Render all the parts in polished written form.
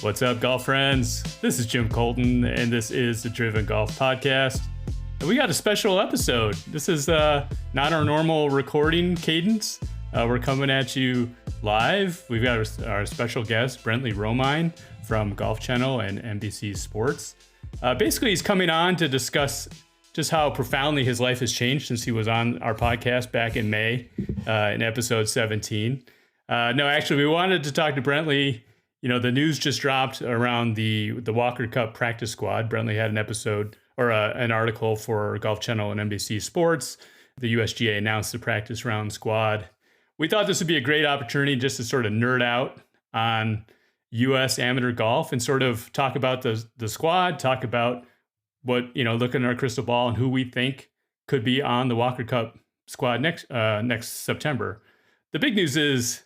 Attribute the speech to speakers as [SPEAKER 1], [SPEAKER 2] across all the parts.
[SPEAKER 1] What's up, golf friends? This is Jim Colton, and this is the Driven Golf Podcast. And we got a special episode. This is not our normal recording cadence. We're coming at you live. We've got our special guest, Brentley Romine from Golf Channel and NBC Sports. Basically, he's coming on to discuss just how profoundly his life has changed since he was on our podcast back in May in episode 17. No, actually, we wanted to talk to Brentley. You know, the news just dropped around the Walker Cup practice squad. Brentley had an episode or an article for Golf Channel and NBC Sports. The USGA announced the practice round squad. We thought this would be a great opportunity just to sort of nerd out on U.S. amateur golf and sort of talk about the squad, talk about what, you know, look in our crystal ball and who we think could be on the Walker Cup squad next September. The big news is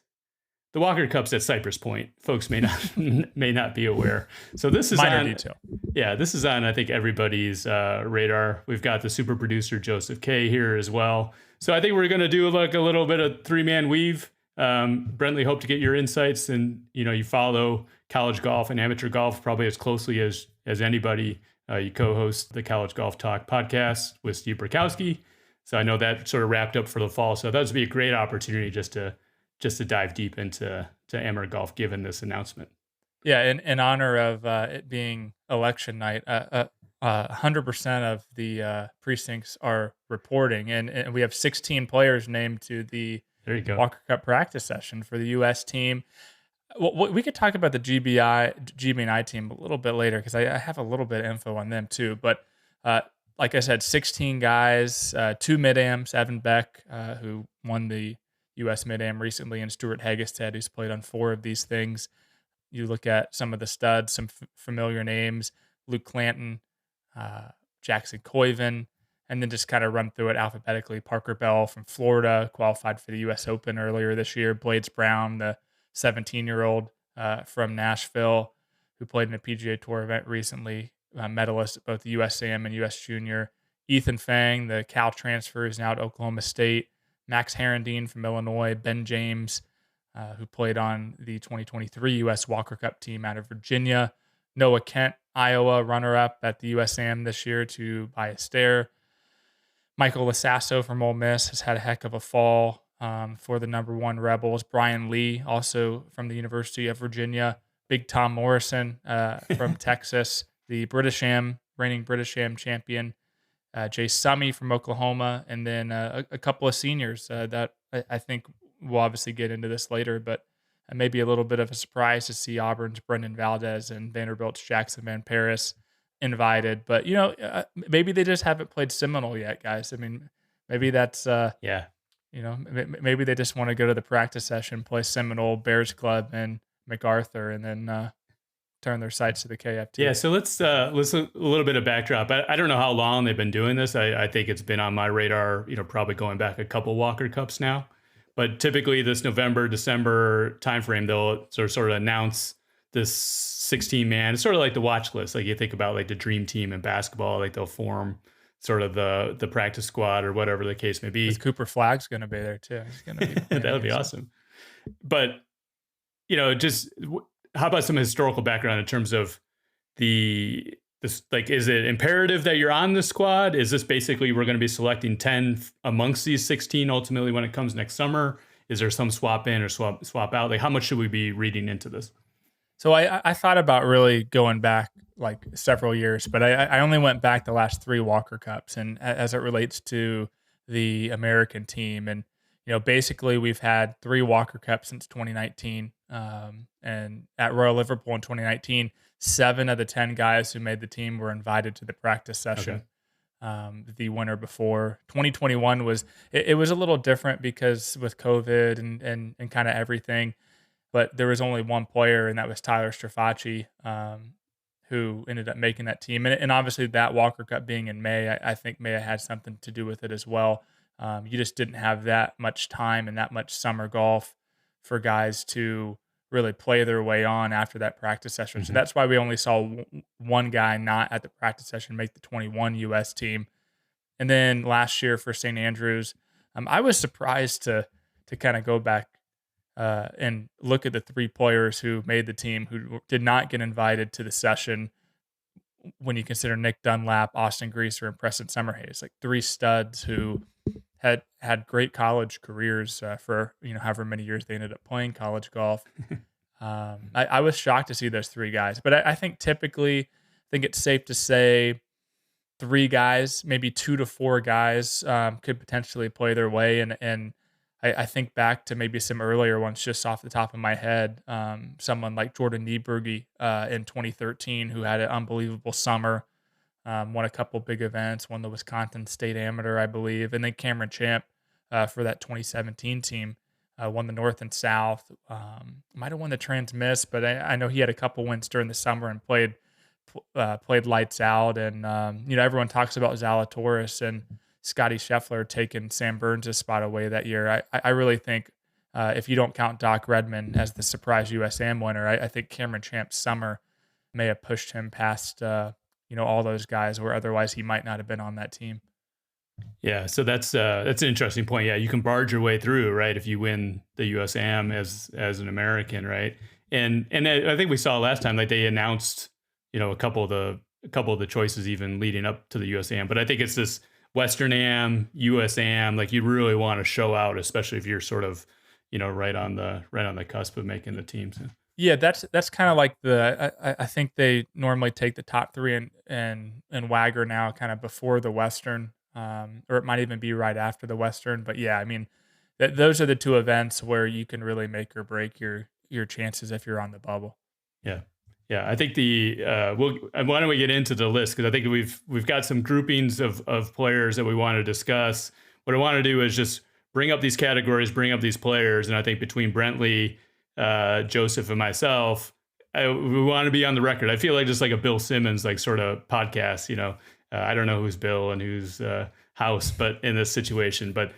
[SPEAKER 1] the Walker Cup's at Cypress Point. Folks may not be aware. So this is
[SPEAKER 2] minor detail.
[SPEAKER 1] Yeah, this is on, I think, everybody's radar. We've got the super producer Joseph K here as well. So I think we're going to do like a little bit of three-man weave. Brentley, hope to get your insights, and you follow college golf and amateur golf probably as closely as anybody. You co-host the College Golf Talk podcast with Steve Burkowski. So I know that sort of wrapped up for the fall. So that would be a great opportunity just to dive deep into amateur golf, given this announcement.
[SPEAKER 2] Yeah, in honor of it being election night, 100% of the precincts are reporting, and we have 16 players named to the Walker Cup practice session for the U.S. team. Well, we could talk about the GB&I team a little bit later because I have a little bit of info on them too. But like I said, 16 guys, 2 mid-ams, Evan Beck, who won the U.S. Mid-Am recently, and Stuart Hagestad, who's played on 4 of these things. You look at some of the studs, some familiar names, Luke Clanton, Jackson Coyven, and then just kind of run through it alphabetically. Parker Bell from Florida qualified for the U.S. Open earlier this year. Blades Brown, the 17-year-old from Nashville, who played in a PGA Tour event recently, medalist at both the USAM and US Junior. Ethan Fang, the Cal transfer, is now at Oklahoma State. Max Herendeen from Illinois, Ben James, who played on the 2023 U.S. Walker Cup team out of Virginia, Noah Kent, Iowa, runner-up at the USAM this year to Ballester. Michael Lasasso from Ole Miss has had a heck of a fall for the number 1 Rebels. Brian Lee, also from the University of Virginia. Big Tom Morrison from Texas, the reigning British Am champion. Jay Summey from Oklahoma, and then a couple of seniors that I think we'll obviously get into this later, but maybe a little bit of a surprise to see Auburn's Brendan Valdez and Vanderbilt's Jackson Van Paris invited. But, maybe they just haven't played Seminole yet, guys. I mean, maybe that's, maybe they just want to go to the practice session, play Seminole, Bears Club, and MacArthur, and then turn their sights to the KFT.
[SPEAKER 1] Yeah, so let's a little bit of backdrop. I don't know how long they've been doing this. I think it's been on my radar, probably going back a couple Walker Cups now. But typically this November, December timeframe, they'll sort of announce this 16-man. It's sort of like the watch list. Like you think about like the dream team in basketball, like they'll form sort of the practice squad or whatever the case may be.
[SPEAKER 2] Is Cooper Flagg's going to be there too. He's going to be
[SPEAKER 1] that would be awesome. But, just how about some historical background in terms of is it imperative that you're on the squad? Is this basically we're going to be selecting 10 amongst these 16 ultimately when it comes next summer? Is there some swap in or swap out? Like how much should we be reading into this?
[SPEAKER 2] So I thought about really going back like several years, but I only went back the last 3 Walker Cups, and as it relates to the American team. And, basically we've had 3 Walker Cups since 2019. And at Royal Liverpool in 2019, 7 of the 10 guys who made the team were invited to the practice session. Okay. The winter before 2021 was a little different because with COVID and kind of everything, but there was only one player, and that was Tyler Strafacci, who ended up making that team. And obviously that Walker Cup being in May, I think may have had something to do with it as well. You just didn't have that much time and that much summer golf for guys to really play their way on after that practice session. Mm-hmm. So that's why we only saw one guy not at the practice session make the 21 U.S. team. And then last year for St. Andrews, I was surprised to kind of go back and look at the 3 players who made the team who did not get invited to the session when you consider Nick Dunlap, Austin Greaser, and Preston Summerhays, like 3 studs who had great college careers for however many years they ended up playing college golf. I was shocked to see those 3 guys, but I think typically, I think it's safe to say 3 guys, maybe 2 to 4 guys, could potentially play their way, and I think back to maybe some earlier ones just off the top of my head, someone like Jordan Nieberge, in 2013 who had an unbelievable summer, won a couple big events, won the Wisconsin State Amateur, I believe, and then Cameron Champ, for that 2017 team, won the North and South, might have won the Trans-Miss, but I know he had a couple wins during the summer and played lights out. And everyone talks about Zalatoris and Scotty Scheffler taking Sam Burns' spot away that year. I really think, if you don't count Doc Redman as the surprise USAM winner, I think Cameron Champ's summer may have pushed him past all those guys where otherwise he might not have been on that team.
[SPEAKER 1] Yeah, so that's an interesting point. Yeah, you can barge your way through, right, if you win the USAM as an American, right? And I think we saw last time, like, they announced a couple of the choices even leading up to the USAM, but I think it's this Western Am, USAM, like you really want to show out, especially if you're sort of right on the cusp of making the teams.
[SPEAKER 2] Yeah, that's kind of like I think they normally take the top 3 and Wagger now kind of before the Western, or it might even be right after the Western. But yeah, I mean, those are the 2 events where you can really make or break your chances if you're on the bubble.
[SPEAKER 1] Yeah. Yeah, I think why don't we get into the list? Because I think we've got some groupings of players that we want to discuss. What I want to do is just bring up these categories, bring up these players, and I think between Brentley, Joseph, and myself, we want to be on the record. I feel like just like a Bill Simmons like sort of podcast. I don't know who's Bill and who's House, but in this situation, but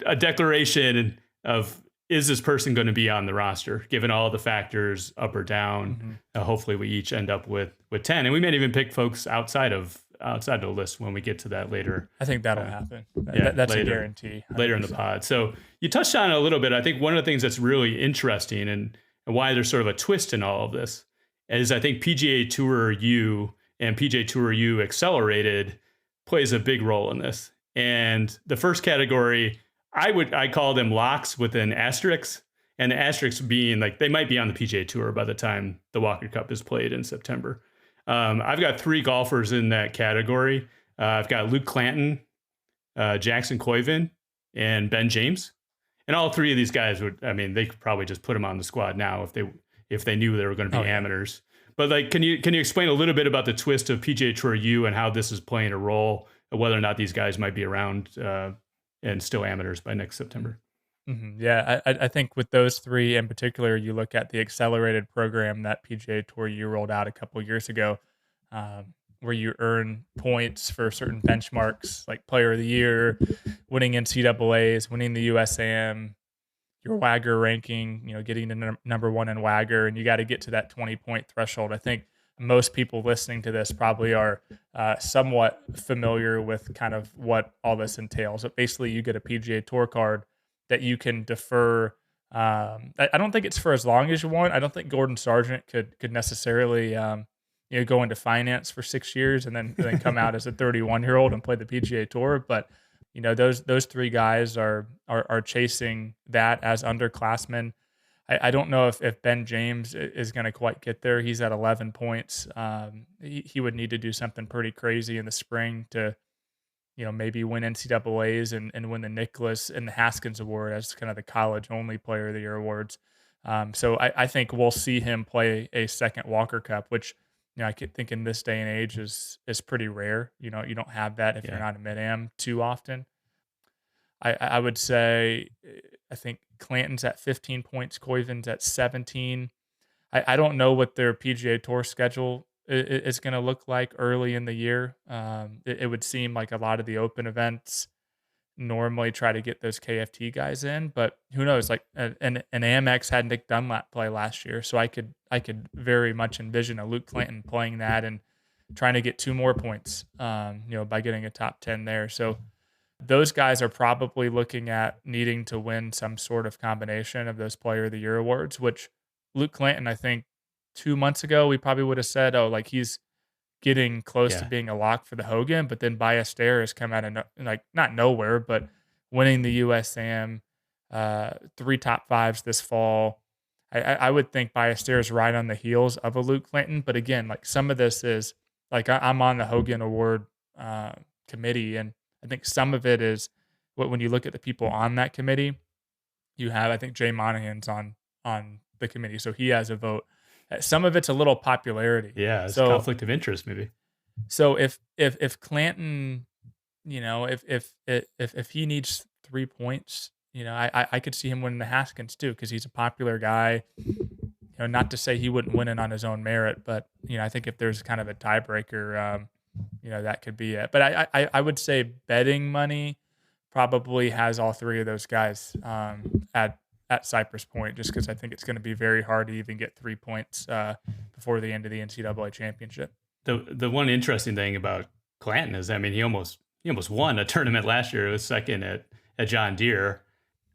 [SPEAKER 1] a declaration of, is this person going to be on the roster, given all the factors up or down?
[SPEAKER 2] Mm-hmm.
[SPEAKER 1] Hopefully we each end up with 10, and we may even pick folks outside the list when we get to that later.
[SPEAKER 2] I think that'll happen. That's
[SPEAKER 1] later,
[SPEAKER 2] a guarantee. 100%.
[SPEAKER 1] Later in the pod. So you touched on it a little bit. I think one of the things that's really interesting and why there's sort of a twist in all of this is I think PGA Tour U and PGA Tour U Accelerated plays a big role in this. And the first category, I call them locks with an asterisk, and the asterisk being like they might be on the PGA Tour by the time the Walker Cup is played in September. I've got 3 golfers in that category. I've got Luke Clanton, Jackson Koivin, and Ben James. And all 3 of these guys they could probably just put them on the squad now if they knew they were going to be amateurs. But like, can you explain a little bit about the twist of PGA Tour U and how this is playing a role, whether or not these guys might be around and still amateurs by next September?
[SPEAKER 2] Mm-hmm. Yeah, I think with those 3 in particular, you look at the accelerated program that PGA Tour U rolled out a couple years ago, where you earn points for certain benchmarks like Player of the Year, winning NCAAs, winning the USAM, your Wagger ranking, getting to number 1 in Wagger, and you got to get to that 20-point threshold. I think most people listening to this probably are somewhat familiar with kind of what all this entails. But basically, you get a PGA Tour card that you can defer. I don't think it's for as long as you want. I don't think Gordon Sargent could necessarily go into finance for 6 years and then come out as a 31-year-old and play the PGA Tour. But those 3 guys are chasing that as underclassmen. I don't know if Ben James is going to quite get there. He's at 11 points. He would need to do something pretty crazy in the spring to, maybe win NCAAs and win the Nicklaus and the Haskins Award as kind of the college-only Player of the Year awards. So I think we'll see him play a second Walker Cup, which I could think in this day and age is pretty rare. You don't have that if you're not a mid-am too often. I would say I think Clanton's at 15 points, Koivin's at 17. I don't know what their PGA Tour schedule is going to look like early in the year. It would seem like a lot of the open events normally try to get those KFT guys in, but who knows? Like an Amex had Nick Dunlap play last year, so I could very much envision a Luke Clanton playing that and trying to get 2 more points, by getting a top 10 there. So those guys are probably looking at needing to win some sort of combination of those Player of the Year awards, which Luke Clanton, I think 2 months ago, we probably would have said, oh, like he's getting close to
[SPEAKER 1] Yeah.
[SPEAKER 2] being a lock for the Hogan, but then Ballester has come out of not nowhere, but winning the USAM, 3 top fives this fall. I would think Ballester is right on the heels of a Luke Clanton, but again, like some of this is like I'm on the Hogan Award committee, and I think some of it is when you look at the people on that committee, you have I think Jay Monahan's on the committee, so he has a vote. Some of it's a little popularity.
[SPEAKER 1] Yeah, it's
[SPEAKER 2] So
[SPEAKER 1] conflict of interest, maybe.
[SPEAKER 2] so if Clanton, if he needs 3 points, I could see him winning the Haskins too because he's a popular guy. Not to say he wouldn't win it on his own merit, but I think if there's kind of a tiebreaker, that could be it. But I would say betting money probably has all three of those guys at Cypress Point, just because I think it's going to be very hard to even get 3 points before the end of the NCAA championship.
[SPEAKER 1] The one interesting thing about Clanton is, I mean, he almost won a tournament last year. It was second at John Deere.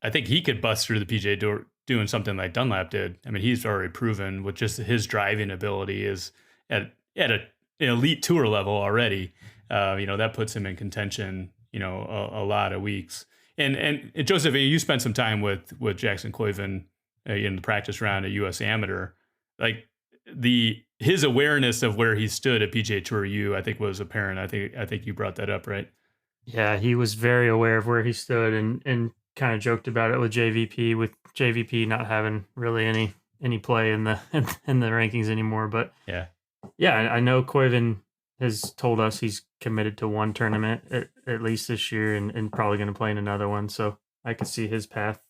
[SPEAKER 1] I think he could bust through the PGA Tour doing something like Dunlap did. I mean, he's already proven with just his driving ability is at an elite tour level already. That puts him in contention, a lot of weeks. And Joseph, you spent some time with Jackson Koiven in the practice round at US Amateur. Like his awareness of where he stood at PGA Tour U, I think was apparent. I think you brought that up, right?
[SPEAKER 3] Yeah, he was very aware of where he stood and kind of joked about it with JVP, with JVP not having really any play in the in the rankings anymore. But
[SPEAKER 1] yeah,
[SPEAKER 3] I know Koiven has told us he's committed to one tournament at least this year and probably going to play in another one. So I could see his path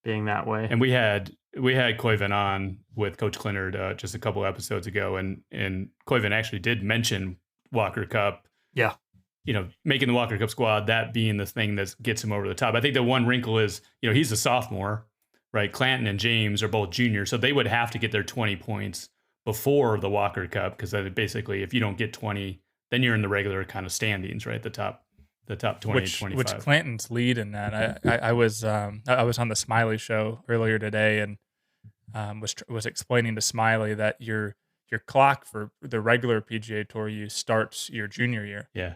[SPEAKER 3] being that way.
[SPEAKER 1] And we had Koiven on with Coach Clinard just a couple episodes ago, and Koiven actually did mention Walker Cup.
[SPEAKER 3] Yeah.
[SPEAKER 1] Making the Walker Cup squad, that being the thing that gets him over the top. I think the one wrinkle is, he's a sophomore, right? Clanton and James are both juniors, so they would have to get their 20 points before the Walker Cup, because basically if you don't get 20, then you're in the regular kind of standings, right? The top 20, 25.
[SPEAKER 2] Which Clanton's lead in that. I was on the Smiley show earlier today and was explaining to Smiley that your clock for the regular PGA Tour use starts your junior year.
[SPEAKER 1] Yeah.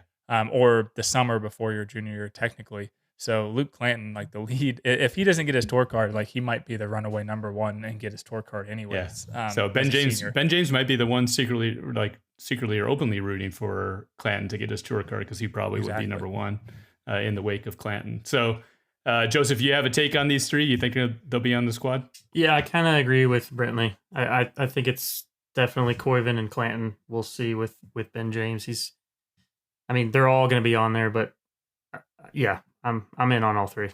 [SPEAKER 2] Or the summer before your junior year, technically. So Luke Clanton, like the lead, if he doesn't get his tour card, like he might be the runaway number one and get his tour card anyways.
[SPEAKER 1] Yeah. So Ben James might be the one secretly or openly rooting for Clanton to get his tour card, because he probably would be number one in the wake of Clanton. So Joseph, you have a take on these three? You think they'll be on the squad?
[SPEAKER 3] Yeah, I kind of agree with Brentley. I think it's definitely Koiven and Clanton. We'll see with Ben James. They're all going to be on there, but yeah, I'm in on all three.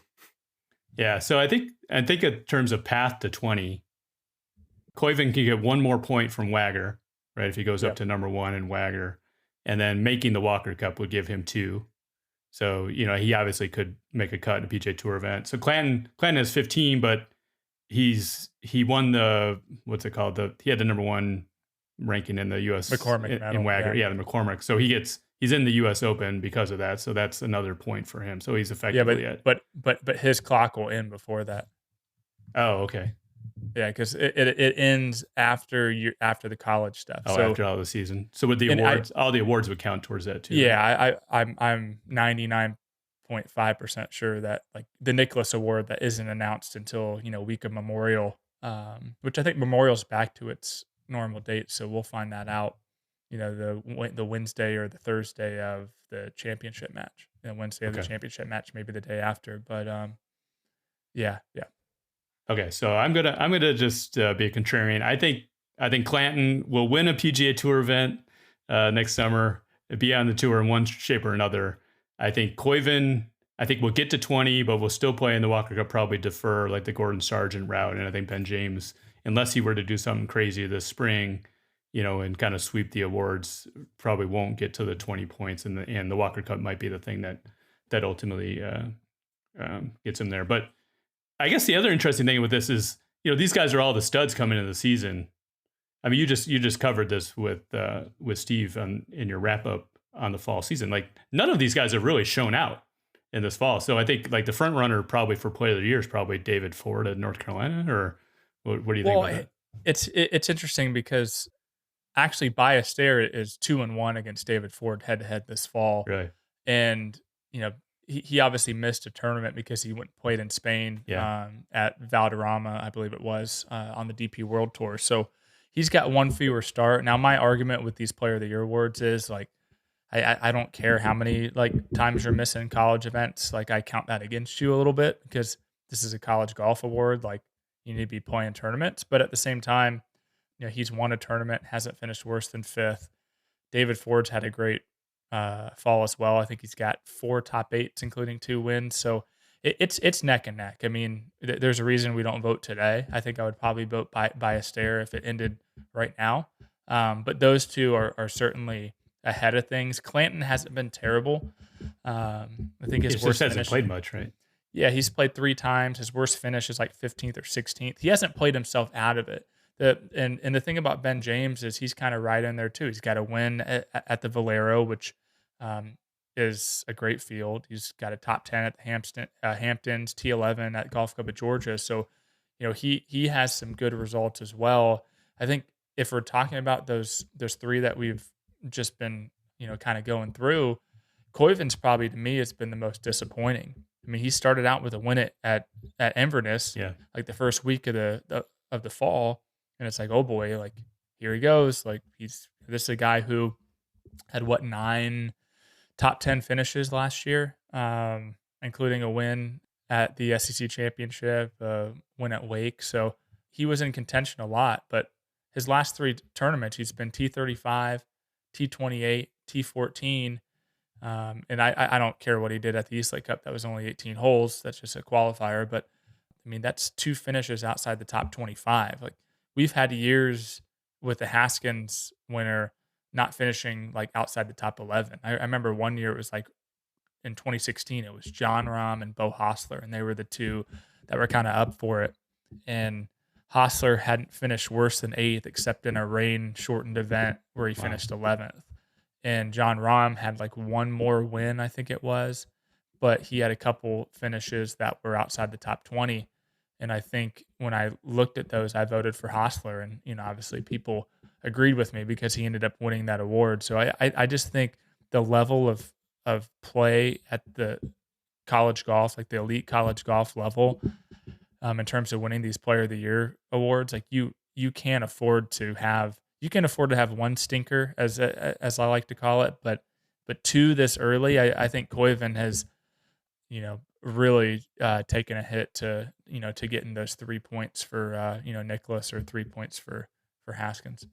[SPEAKER 1] Yeah, so I think in terms of path to 20, Koiven can get one more point from Wagger, right? If he goes up to number one in Wagger, and then making the Walker Cup would give him 2. So he obviously could make a cut in a PGA Tour event. So Clanton has 15, but he won the he had the number one ranking in the U.S.
[SPEAKER 2] McCormick
[SPEAKER 1] in Wagger, the McCormick. So he's in the U.S. Open because of that, so that's another point for him. So he's effectively
[SPEAKER 2] but his clock will end before that.
[SPEAKER 1] Oh, okay.
[SPEAKER 2] Yeah, because it ends after the college stuff.
[SPEAKER 1] Oh, so, after all the season. So with the awards, all the awards would count towards that too.
[SPEAKER 2] Yeah, right? I'm 99.5% sure that like the Nicholas Award that isn't announced until week of Memorial, which I think Memorial's back to its normal date, so we'll find that out. The Wednesday or the Thursday of the championship match. Wednesday of the championship match, maybe the day after. But yeah.
[SPEAKER 1] Okay, so I'm gonna just be a contrarian. I think Clanton will win a PGA Tour event next summer, be on the tour in one shape or another. I think Koiven, will get to 20, but will still play in the Walker Cup. Probably defer like the Gordon Sargent route, and I think Ben James, unless he were to do something crazy this spring, and kind of sweep the awards, probably won't get to the 20 points, and the Walker Cup might be the thing that ultimately gets him there. But I guess the other interesting thing with this is, these guys are all the studs coming into the season. I mean, you just covered this with Steve in your wrap up on the fall season. Like, none of these guys have really shown out. in this fall. So I think like the front runner probably for player of the year is probably David Ford at North Carolina, or what do you think
[SPEAKER 2] Well,
[SPEAKER 1] about that?
[SPEAKER 2] it's interesting because actually Ballester is 2-1 against David Ford head to head this fall.
[SPEAKER 1] Really?
[SPEAKER 2] And, you know, he obviously missed a tournament because he went and played in Spain
[SPEAKER 1] Yeah.
[SPEAKER 2] at Valderrama, I believe it was, on the DP World Tour. So he's got one fewer start. Now, my argument with these Player of the Year awards is like, I don't care how many like times you're missing college events. Like I count that against you a little bit because this is a college golf award. Like you need to be playing tournaments. But at the same time, he's won a tournament, hasn't finished worse than fifth. David Ford's had a great fall as well. I think he's got 4 top 8s, including 2 wins. So it's neck and neck. I mean, there's a reason we don't vote today. I think I would probably vote by a stare if it ended right now. But those two are certainly ahead of things. Clanton hasn't been terrible. I think his
[SPEAKER 1] He
[SPEAKER 2] worst
[SPEAKER 1] just hasn't
[SPEAKER 2] finish.
[SPEAKER 1] played much, right?
[SPEAKER 2] Yeah, he's played 3 times. His worst finish is like 15th or 16th. He hasn't played himself out of it. And the thing about Ben James is he's kind of right in there too. He's got a win at the Valero, which is a great field. He's got a top 10 at the Hamptons, T11 at Golf Club of Georgia. So, he has some good results as well. I think if we're talking about those 3 that we've just been, kind of going through, Koivin's probably to me has been the most disappointing. I mean, he started out with a win at Inverness, like the first week of the fall, and it's like, oh boy, like here he goes. Like this is a guy who had 9 top 10 finishes last year, including a win at the SEC Championship, win at Wake. So he was in contention a lot, but his last 3 tournaments, he's been T35, T28, T14. And I don't care what he did at the East Lake Cup. That was only 18 holes. That's just a qualifier. But I mean, that's 2 finishes outside the top 25. Like we've had years with the Haskins winner not finishing like outside the top 11. I remember one year it was like in 2016, it was John Rahm and Bo Hostler, and they were the 2 that were kind of up for it. And Hostler hadn't finished worse than 8th, except in a rain shortened event where he finished 11th. And John Rahm had like 1 more win, I think it was, but he had a couple finishes that were outside the top 20. And I think when I looked at those, I voted for Hostler, and obviously people agreed with me because he ended up winning that award. So I just think the level of play at the college golf, like the elite college golf level, in terms of winning these Player of the Year awards, like you can't afford to have. You can afford to have 1 stinker, as I like to call it, but 2 this early, I think Koiven has, really taken a hit to getting those 3 points for Nicholas or 3 points for Haskins.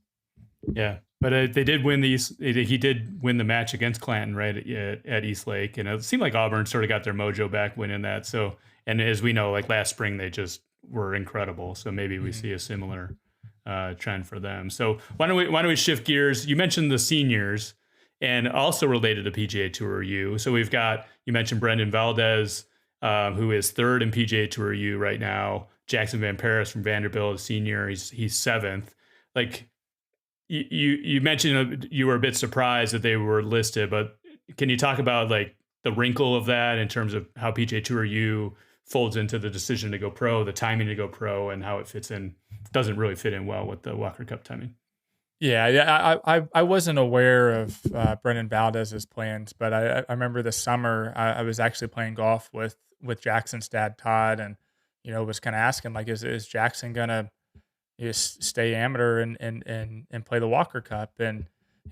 [SPEAKER 1] Yeah, but they did win these. He did win the match against Clanton right at East Lake, and it seemed like Auburn sort of got their mojo back winning that. So, and as we know, like last spring, they just were incredible. So maybe we see a similar trend for them. So why don't we shift gears? You mentioned the seniors, and also related to PGA Tour U. So we've got, you mentioned Brendan Valdez, who is 3rd in PGA Tour U right now. Jackson Van Paris from Vanderbilt is senior. He's 7th. Like you mentioned, you were a bit surprised that they were listed, but can you talk about like the wrinkle of that in terms of how PGA Tour U folds into the decision to go pro, the timing to go pro, and how it fits in? Doesn't really fit in well with the Walker Cup timing.
[SPEAKER 2] Yeah. I wasn't aware of Brendan Valdez's plans, but I remember this summer I was actually playing golf with Jackson's dad, Todd, and was kind of asking like, is Jackson gonna stay amateur and play the Walker Cup? And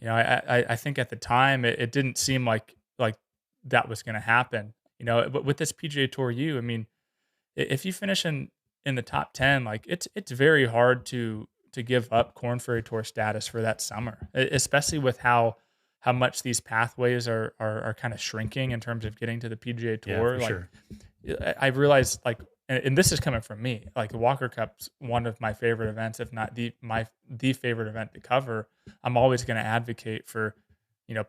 [SPEAKER 2] I think at the time it didn't seem like that was going to happen. But with this PGA Tour U, I mean, if you finish in the top 10, like it's very hard to give up Korn Ferry Tour status for that summer, especially with how much these pathways are kind of shrinking in terms of getting to the PGA Tour.
[SPEAKER 1] Yeah, for
[SPEAKER 2] sure. I realized like, and this is coming from me, like the Walker Cup's one of my favorite events, if not the favorite event to cover. I'm always going to advocate for,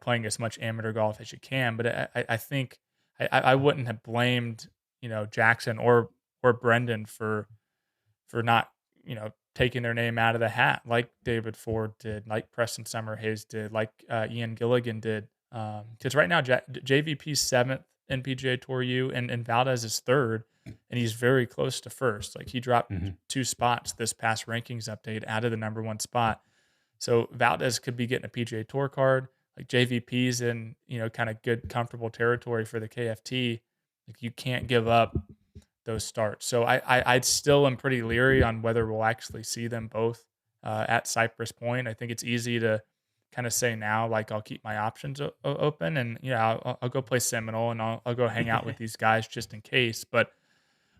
[SPEAKER 2] playing as much amateur golf as you can. But I think I wouldn't have blamed, Jackson or Brendan for not, taking their name out of the hat like David Ford did, like Preston Summerhays did, like Ian Gilligan did. Because right now JVP's 7th in PGA Tour U, and Valdez is third, and he's very close to first. Like he dropped 2 spots this past rankings update out of the number 1 spot. So Valdez could be getting a PGA Tour card. Like JVP's in, kind of good, comfortable territory for the KFT. Like you can't give up those starts. So I still am pretty leery on whether we'll actually see them both at Cypress Point. I think it's easy to kind of say now, like I'll keep my options open, and I'll go play Seminole, and I'll go hang out with these guys just in case. But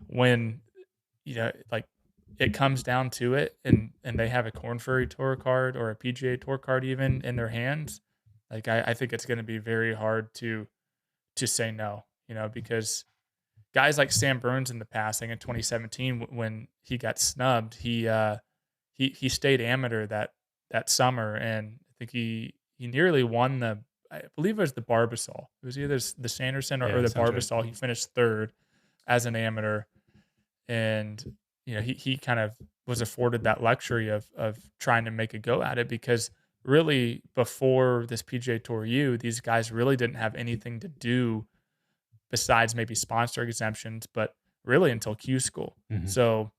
[SPEAKER 2] when like it comes down to it, and they have a Korn Ferry Tour card or a PGA Tour card even in their hands, like I think it's going to be very hard to say no, because guys like Sam Burns in the past, like in 2017 when he got snubbed, he stayed amateur that summer, and I think he nearly won I believe it was the Barbasol. It was either the Sanderson or the Barbasol. Right. He finished third as an amateur, and he kind of was afforded that luxury of trying to make a go at it, because really before this PGA Tour U, these guys really didn't have anything to do besides maybe sponsor exemptions, but really until Q school. So,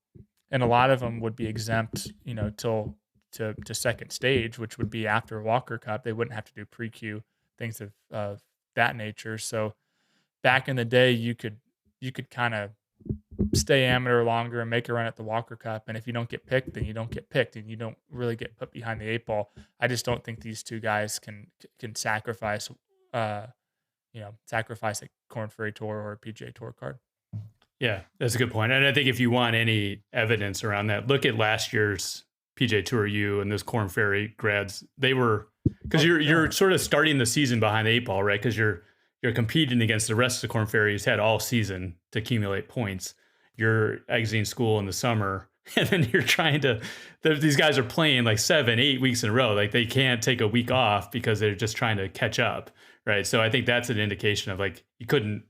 [SPEAKER 2] and a lot of them would be exempt, till to second stage, which would be after Walker Cup. They wouldn't have to do pre-Q, things of that nature. So back in the day, you could kind of stay amateur longer and make a run at the Walker Cup. And if you don't get picked, then you don't get picked, and you don't really get put behind the 8 ball. I just don't think these two guys can sacrifice, sacrifice a Korn Ferry Tour or a PGA Tour card.
[SPEAKER 1] Yeah, that's a good point. And I think if you want any evidence around that, look at last year's PGA Tour U and those Korn Ferry grads. They were, because you're sort of starting the season behind the 8 ball, right? Because you're competing against the rest of the Korn Ferry who's had all season to accumulate points. You're exiting school in the summer, and then you're trying to. These guys are playing like 7-8 weeks in a row. Like they can't take a week off because they're just trying to catch up, right? So I think that's an indication of like you couldn't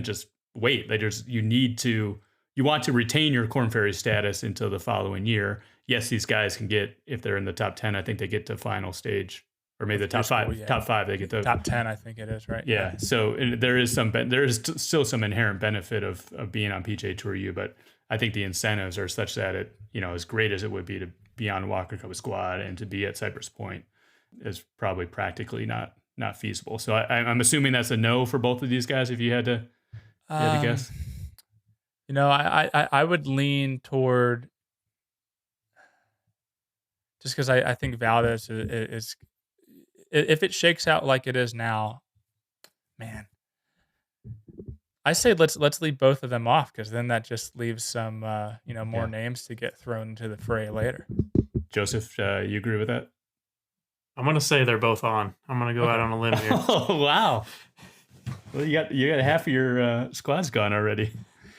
[SPEAKER 1] just wait. You want to retain your Korn Ferry status until the following year. Yes, these guys can get, if they're in the top 10, I think they get to final stage, or maybe the top five. Yeah. Top 5, they get to
[SPEAKER 2] top 10. I think it is, right?
[SPEAKER 1] Yeah. So there is still some inherent benefit of being on PGA Tour U, but I think the incentives are such that it, as great as it would be to be on Walker Cup squad and to be at Cypress Point, is probably practically not feasible. So I'm assuming that's a no for both of these guys. If you had to guess.
[SPEAKER 2] I would lean toward, just because I think Valdez is, if it shakes out like it is now, man, I say let's leave both of them off, because then that just leaves some more names to get thrown into the fray later.
[SPEAKER 1] Joseph, you agree with that?
[SPEAKER 3] I'm gonna say they're both on. I'm gonna go out on a limb here.
[SPEAKER 1] Oh wow! Well, you got half of your squad's gone already.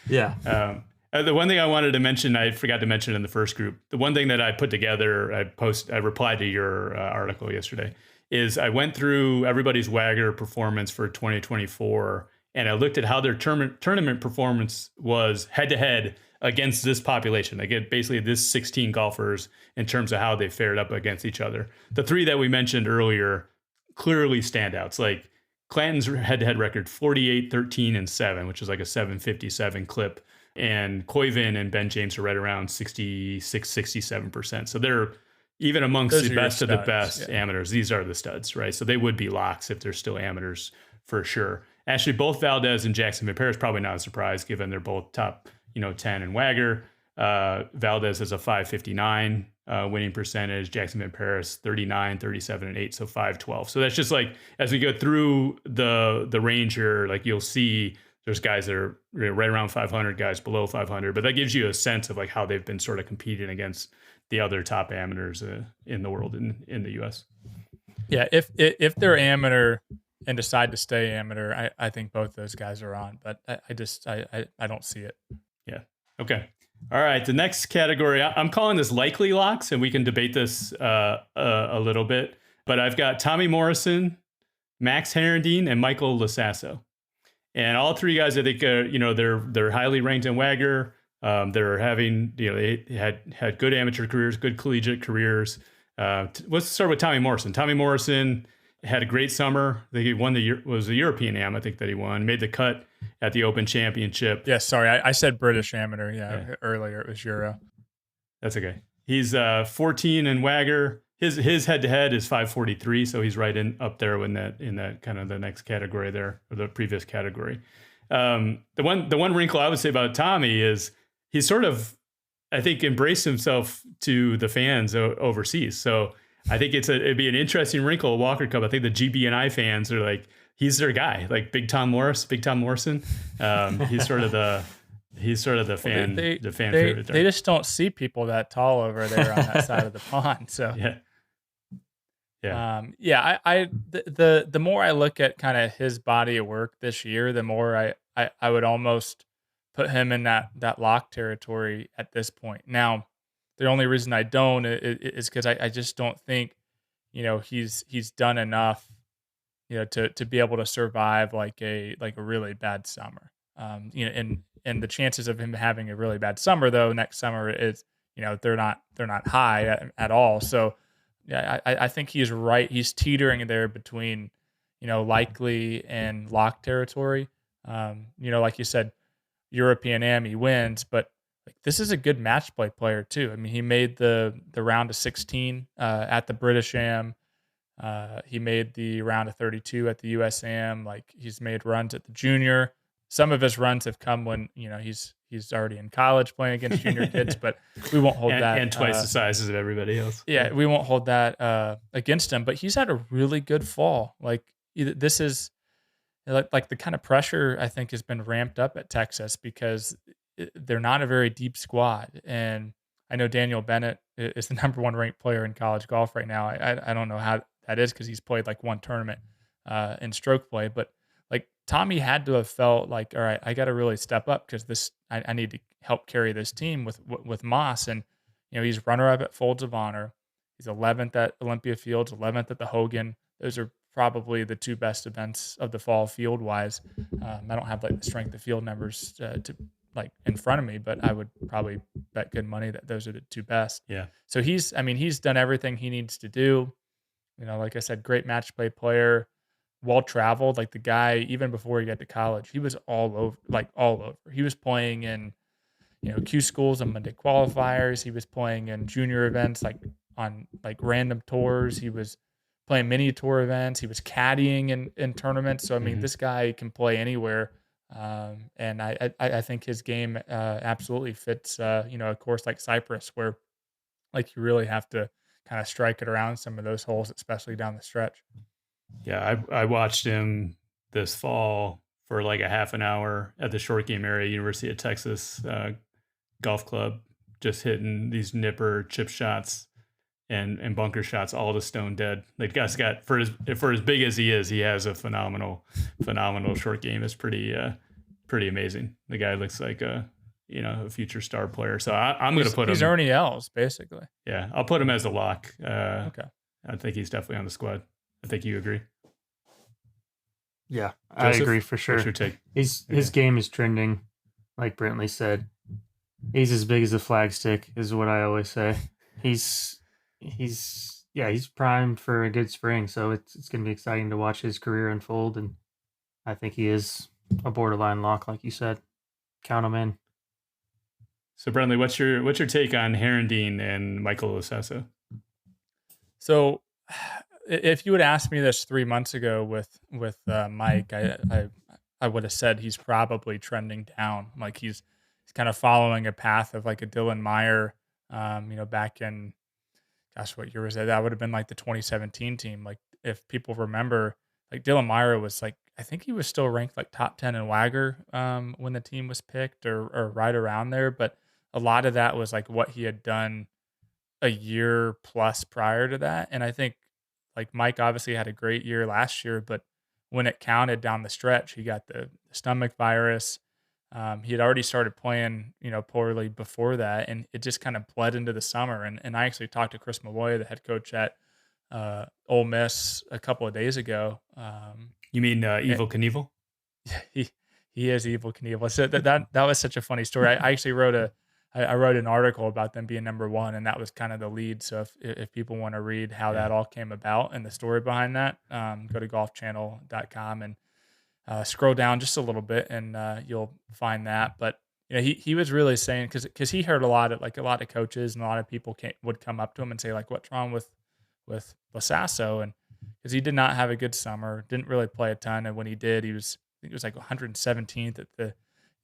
[SPEAKER 3] Yeah.
[SPEAKER 1] The one thing I wanted to mention, I forgot to mention in the first group, the one thing that I put together, I replied to your article yesterday, is I went through everybody's Wagger performance for 2024, and I looked at how their tournament performance was head-to-head against this population. Like basically this 16 golfers in terms of how they fared up against each other. The 3 that we mentioned earlier, clearly standouts. Like Clanton's head-to-head record, 48, 13, and 7, which is like a 757 clip. And Koivin and Ben James are right around 66, 67%. So they're even amongst the best of the best amateurs. These are the studs, right? So they would be locks if they're still amateurs for sure. Actually, both Valdez and Jackson Van Paris, probably not a surprise given they're both top 10 in Wagger. Valdez has a 559 winning percentage. Jackson Van Paris 39, 37, and 8, so 512. So that's just like, as we go through the range here, like you'll see there's guys that are right around 500, guys below 500, but that gives you a sense of like how they've been sort of competing against the other top amateurs in the world in the U.S.
[SPEAKER 2] Yeah, if they're amateur and decide to stay amateur, I think both those guys are on, but I don't see it.
[SPEAKER 1] Yeah. Okay. All right. The next category, I'm calling this likely locks, and we can debate this a little bit. But I've got Tommy Morrison, Max Herendeen, and Michael Lasasso, and all 3 guys. I think they're highly ranked in Wagger. They're having they had good amateur careers, good collegiate careers. Let's start with Tommy Morrison. Tommy Morrison had a great summer. I think he won was the European Am, I think, that he won. Made the cut at the Open Championship.
[SPEAKER 2] Yeah, sorry, I said British Amateur. Yeah, earlier it was Euro.
[SPEAKER 1] That's okay. He's 14 in Wagger. His head to head is 543, so he's right up there in that kind of the next category there, or the previous category. The one wrinkle I would say about Tommy is he's sort of, I think, embraced himself to the fans overseas. So I think it'd be an interesting wrinkle at Walker Cup. I think the GB&I fans are like, he's their guy, like Big Tom Morrison. He's sort of the fan, the fan favorite there.
[SPEAKER 2] They just don't see people that tall over there on that side of the pond. So the more I look at kind of his body of work this year, the more I would almost put him in that lock territory at this point. Now, the only reason I don't is because I just don't think, he's done enough, to be able to survive like a really bad summer. And the chances of him having a really bad summer though next summer is, they're not high at all. So yeah, I think he's right. He's teetering there between, likely and lock territory. Like you said, European Am, he wins, but this is a good match play player too. I mean, he made the round of 16 at the British Am. He made the round of 32 at the US Am. Like, he's made runs at the junior. Some of his runs have come when he's already in college playing against junior kids, but we won't hold that.
[SPEAKER 1] And twice the sizes of everybody else.
[SPEAKER 2] Yeah, we won't hold that against him. But he's had a really good fall. Like, this is like the kind of pressure I think has been ramped up at Texas because they're not a very deep squad. And I know Daniel Bennett is the number 1 ranked player in college golf right now. I don't know how that is because he's played like one tournament in stroke play, but like Tommy had to have felt like, all right, I got to really step up because I need to help carry this team with Moss. And, he's runner up at Folds of Honor. He's 11th at Olympia Fields, 11th at the Hogan. Those are probably the 2 best events of the fall field wise. I don't have like the strength of field numbers to like in front of me, but I would probably bet good money that those are the 2 best.
[SPEAKER 1] Yeah.
[SPEAKER 2] So he's done everything he needs to do. Like I said, great match play player, well traveled. Like, the guy, even before he got to college, he was all over. He was playing in, Q schools and Monday qualifiers. He was playing in junior events, like on like random tours. He was playing mini tour events. He was caddying in tournaments. So, I mean, this guy can play anywhere. And I think his game absolutely fits, a course like Cypress, where like you really have to kind of strike it around some of those holes, especially down the stretch.
[SPEAKER 1] Yeah, I watched him this fall for like a half an hour at the short game area, University of Texas golf club, just hitting these nipper chip shots and bunker shots, all to stone dead. Like, guy's got, for as big as he is, he has a phenomenal short game. It's pretty amazing. The guy looks like a future star player. So I'm going to put him.
[SPEAKER 2] He's Ernie Els, basically.
[SPEAKER 1] Yeah, I'll put him as a lock.
[SPEAKER 2] Okay.
[SPEAKER 1] I think he's definitely on the squad. I think you agree.
[SPEAKER 3] Yeah,
[SPEAKER 1] Joseph,
[SPEAKER 3] I agree for sure.
[SPEAKER 1] What's your take?
[SPEAKER 3] His game is trending, like Brentley said. He's as big as a flagstick, is what I always say. He's primed for a good spring, so it's going to be exciting to watch his career unfold, and I think he is a borderline lock, like you said. Count him in.
[SPEAKER 1] So, Brentley, what's your take on Herendeen and Michael Losasso?
[SPEAKER 2] So, if you would ask me this 3 months ago with Mike, I would have said he's probably trending down. Like, he's kind of following a path of like a Dylan Meyer, back in, gosh, what year was that? That would have been like the 2017 team. Like, if people remember, like Dylan Meyer was like, I think he was still ranked like top 10 in Wagger when the team was picked or right around there. But a lot of that was like what he had done a year plus prior to that. And I think like Mike obviously had a great year last year, but when it counted down the stretch, he got the stomach virus. He had already started playing, poorly before that, and it just kind of bled into the summer. And I actually talked to Chris Malloy, the head coach at Ole Miss, a couple of days ago.
[SPEAKER 1] You mean Evel Knievel?
[SPEAKER 2] He is Evel Knievel. So that was such a funny story. I actually wrote I wrote an article about them being number one, and that was kind of the lead. So if people want to read how that all came about and the story behind that, go to golfchannel.com and scroll down just a little bit, and you'll find that. But he was really saying, because he heard a lot of coaches and a lot of people would come up to him and say like, what's wrong with Lasasso? And because he did not have a good summer, didn't really play a ton, and when he did, I think it was like 117th at the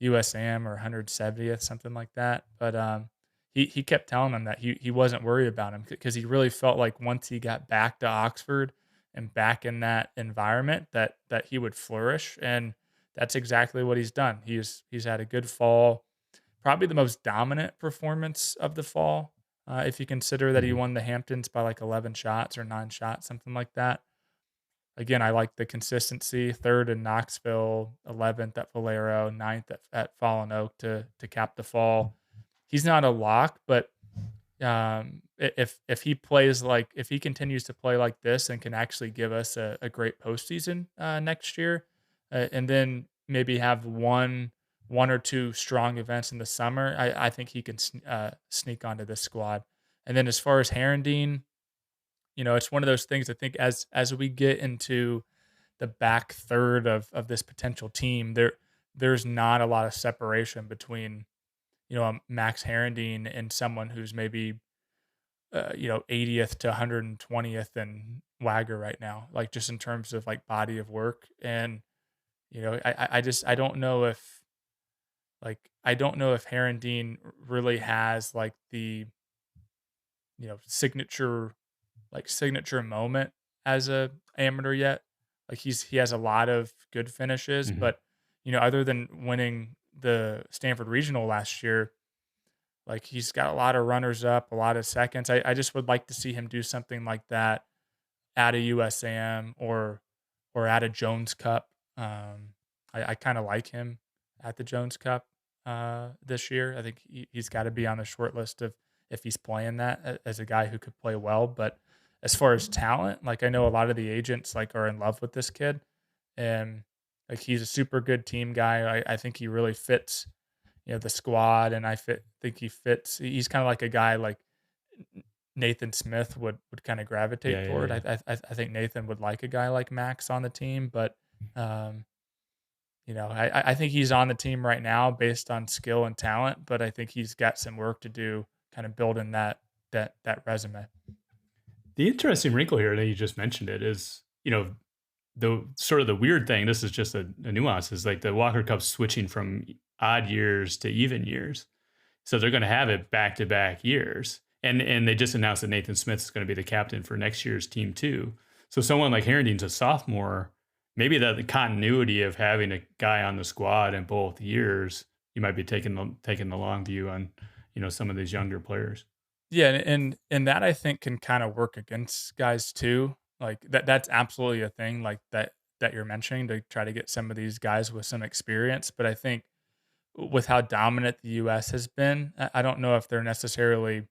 [SPEAKER 2] USAM or 170th, something like that. But he kept telling him that he wasn't worried about him, because he really felt like once he got back to Oxford and back in that environment that he would flourish. And that's exactly what he's done. He's had a good fall, probably the most dominant performance of the fall. If you consider that he won the Hamptons by like 11 shots or 9 shots, something like that. Again, I like the consistency. 3rd in Knoxville, 11th at Valero, 9th at Fallen Oak to cap the fall. He's not a lock, but if he continues to play like this and can actually give us a great postseason next year, and then maybe have one or two strong events in the summer, I think he can sneak onto this squad. And then as far as Herendeen, it's one of those things. I think as we get into the back third of this potential team, there's not a lot of separation between Max Herendeen and someone who's maybe 80th to 120th in Wagger right now, like just in terms of like body of work. And I don't know if Herendeen really has like the signature moment as a amateur yet. Like he has a lot of good finishes, but other than winning the Stanford Regional last year, like he's got a lot of runners up, a lot of seconds. I just would like to see him do something like that at a USAM or at a Jones Cup. I kind of like him at the Jones Cup this year. I think he's got to be on the short list of if he's playing that as a guy who could play well. But as far as talent, like I know a lot of the agents like are in love with this kid, and like he's a super good team guy. I think he really fits the squad, and think he fits. He's kind of like a guy like Nathan Smith would kind of gravitate toward. Yeah. I think Nathan would like a guy like Max on the team, but I think he's on the team right now based on skill and talent, but I think he's got some work to do, kind of building that resume.
[SPEAKER 1] The interesting wrinkle here that you just mentioned it is, the sort of the weird thing. This is just a nuance. Is like the Walker Cup switching from odd years to even years, so they're going to have it back-to-back years. And they just announced that Nathan Smith is going to be the captain for next year's team too. So someone like Herendeen's a sophomore. Maybe the continuity of having a guy on the squad in both years, you might be taking the long view on, some of these younger players.
[SPEAKER 2] Yeah, and that I think can kind of work against guys too. Like that's absolutely a thing like that you're mentioning, to try to get some of these guys with some experience. But I think with how dominant the US has been, I don't know if they're necessarily,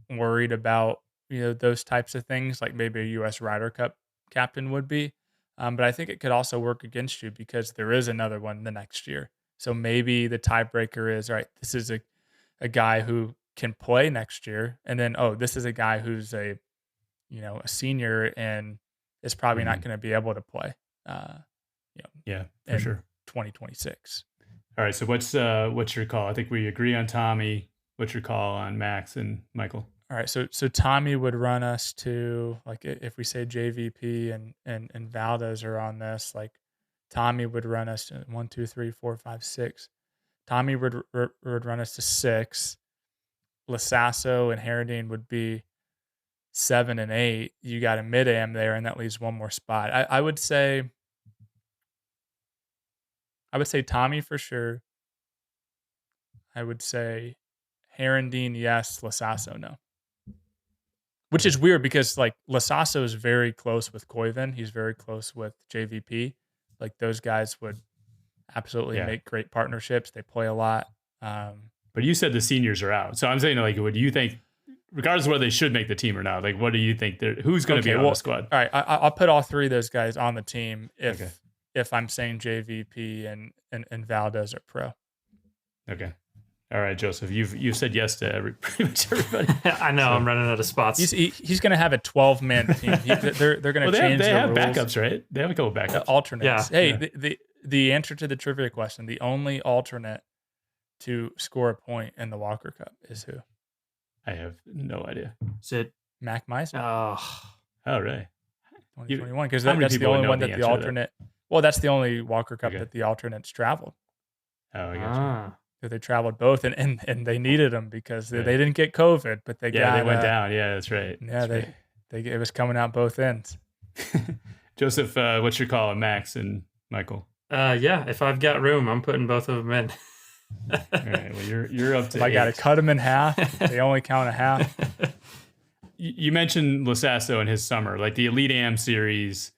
[SPEAKER 2] worried about, those types of things like maybe a US Ryder Cup captain would be. But I think it could also work against you because there is another one the next year. So maybe the tiebreaker is, right, this is a guy who can play next year. And then, this is a guy who's a senior and is probably not going to be able to play,
[SPEAKER 1] for sure.
[SPEAKER 2] 2026.
[SPEAKER 1] All right. So what's your call? I think we agree on Tommy. What's your call on Max and Michael?
[SPEAKER 2] All right. So Tommy would run us to, like, if we say JVP and Valdez are on this, like Tommy would run us to 1, 2, 3, 4, 5, 6. Tommy would run us to 6. Lasasso and Herendeen would be 7 and 8. You got a mid-am there, and that leaves one more spot. I would say Tommy for sure. I would say Herendeen, yes. Lasasso, no. Which is weird because like Lasasso is very close with Koiven. He's very close with JVP. Like those guys would absolutely make great partnerships. They play a lot.
[SPEAKER 1] But you said the seniors are out. So I'm saying, like, what do you think, regardless of whether they should make the team or not, like, what do you think who's going to be on the squad?
[SPEAKER 2] All right. I'll put all 3 of those guys on the team if I'm saying JVP and Valdez are pro.
[SPEAKER 1] Okay. All right, Joseph, you've said yes to pretty much everybody.
[SPEAKER 3] I know, I'm running out of spots.
[SPEAKER 2] He's going to have a 12-man team. They're going to change
[SPEAKER 1] they
[SPEAKER 2] the
[SPEAKER 1] have
[SPEAKER 2] rules.
[SPEAKER 1] backups, right? They have a couple backups.
[SPEAKER 2] Alternates.
[SPEAKER 3] Yeah.
[SPEAKER 2] Hey, the answer to the trivia question, the only alternate to score a point in the Walker Cup is who?
[SPEAKER 1] I have no idea.
[SPEAKER 3] Is it?
[SPEAKER 2] Mac Meisner.
[SPEAKER 1] Oh, right.
[SPEAKER 2] 2021, because
[SPEAKER 1] How many
[SPEAKER 2] that's the
[SPEAKER 1] people would
[SPEAKER 2] only
[SPEAKER 1] know
[SPEAKER 2] one
[SPEAKER 1] the
[SPEAKER 2] that
[SPEAKER 1] answer
[SPEAKER 2] the
[SPEAKER 1] to that?
[SPEAKER 2] alternate. Well, that's the only Walker Cup
[SPEAKER 1] Okay.
[SPEAKER 2] that the alternates traveled.
[SPEAKER 1] Oh, I got you.
[SPEAKER 2] So they traveled both, and they needed them because
[SPEAKER 1] Right.
[SPEAKER 2] they didn't get COVID, but they
[SPEAKER 1] Yeah,
[SPEAKER 2] got,
[SPEAKER 1] they went down. Yeah, that's right.
[SPEAKER 2] Yeah,
[SPEAKER 1] That's
[SPEAKER 2] it was coming out both ends.
[SPEAKER 1] right. Joseph, what's your call on Max and Michael?
[SPEAKER 3] Yeah, if I've got room, I'm putting both of them in.
[SPEAKER 1] All right. Well, you're up to.
[SPEAKER 2] If I got to
[SPEAKER 1] 8.
[SPEAKER 2] cut them in half, they only count a half.
[SPEAKER 1] You mentioned Lasasso in his summer, like the Elite Am series.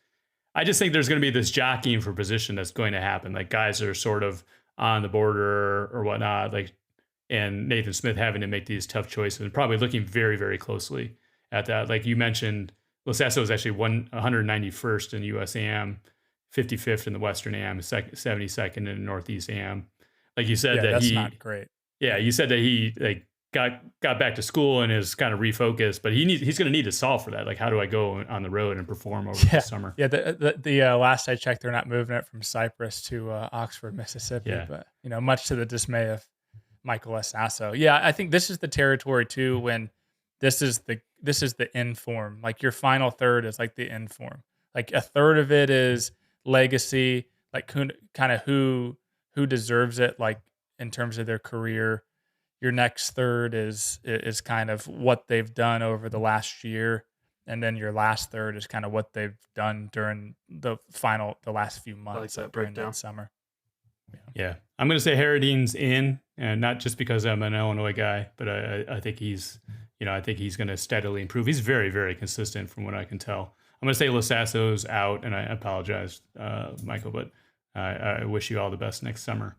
[SPEAKER 1] I just think there's going to be this jockeying for position that's going to happen. Like guys are sort of on the border or whatnot, like, and Nathan Smith having to make these tough choices and probably looking very, very closely at that. Like you mentioned, Lasasso is actually 191st in US Am, 55th in the Western Am, 72nd in the Northeast Am. Like you said,
[SPEAKER 2] That's not great.
[SPEAKER 1] Yeah, you said that he like got back to school and is kind of refocused, but he's going to need to solve for that. Like, how do I go on the road and perform over the summer?
[SPEAKER 2] Yeah, the last I checked, they're not moving it from Cypress to Oxford, Mississippi.
[SPEAKER 1] Yeah.
[SPEAKER 2] But much to the dismay of Michael Lasasso. Yeah, I think this is the territory too when this is the end form. Like your final third is like the end form. Like a third of it is legacy, like kind of who deserves it, like in terms of their career. Your next third is kind of what they've done over the last year, and then your last third is kind of what they've done during the last few months
[SPEAKER 3] that
[SPEAKER 2] during
[SPEAKER 3] breakdown.
[SPEAKER 2] that summer.
[SPEAKER 1] Yeah, I'm going to say Harradine's in, and not just because I'm an Illinois guy, but I think he's going to steadily improve. He's very, very consistent from what I can tell. I'm going to say Lasasso's out, and I apologize, Michael, but I wish you all the best next summer.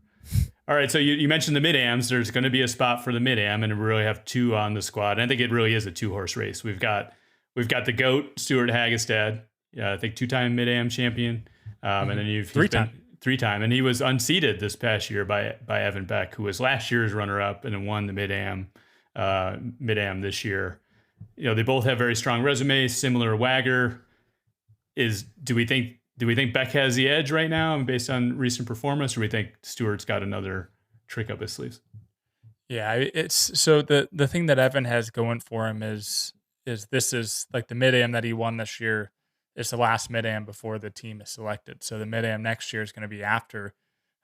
[SPEAKER 1] All right, so you mentioned the mid-ams. There's going to be a spot for the mid-am, and we really have 2 on the squad. And I think it really is a 2-horse race. We've got the GOAT, Stuart Hagestad, I think 2-time mid-am champion, and then you've 3-time, and he was unseated this past year by Evan Beck, who was last year's runner-up and then won the mid-am this year. They both have very strong resumes, similar wagger. Do we think Beck has the edge right now based on recent performance, or do we think Stewart's got another trick up his sleeves?
[SPEAKER 2] Yeah, it's so the thing that Evan has going for him is this is like the mid-am that he won this year is the last mid-am before the team is selected. So the mid-am next year is going to be after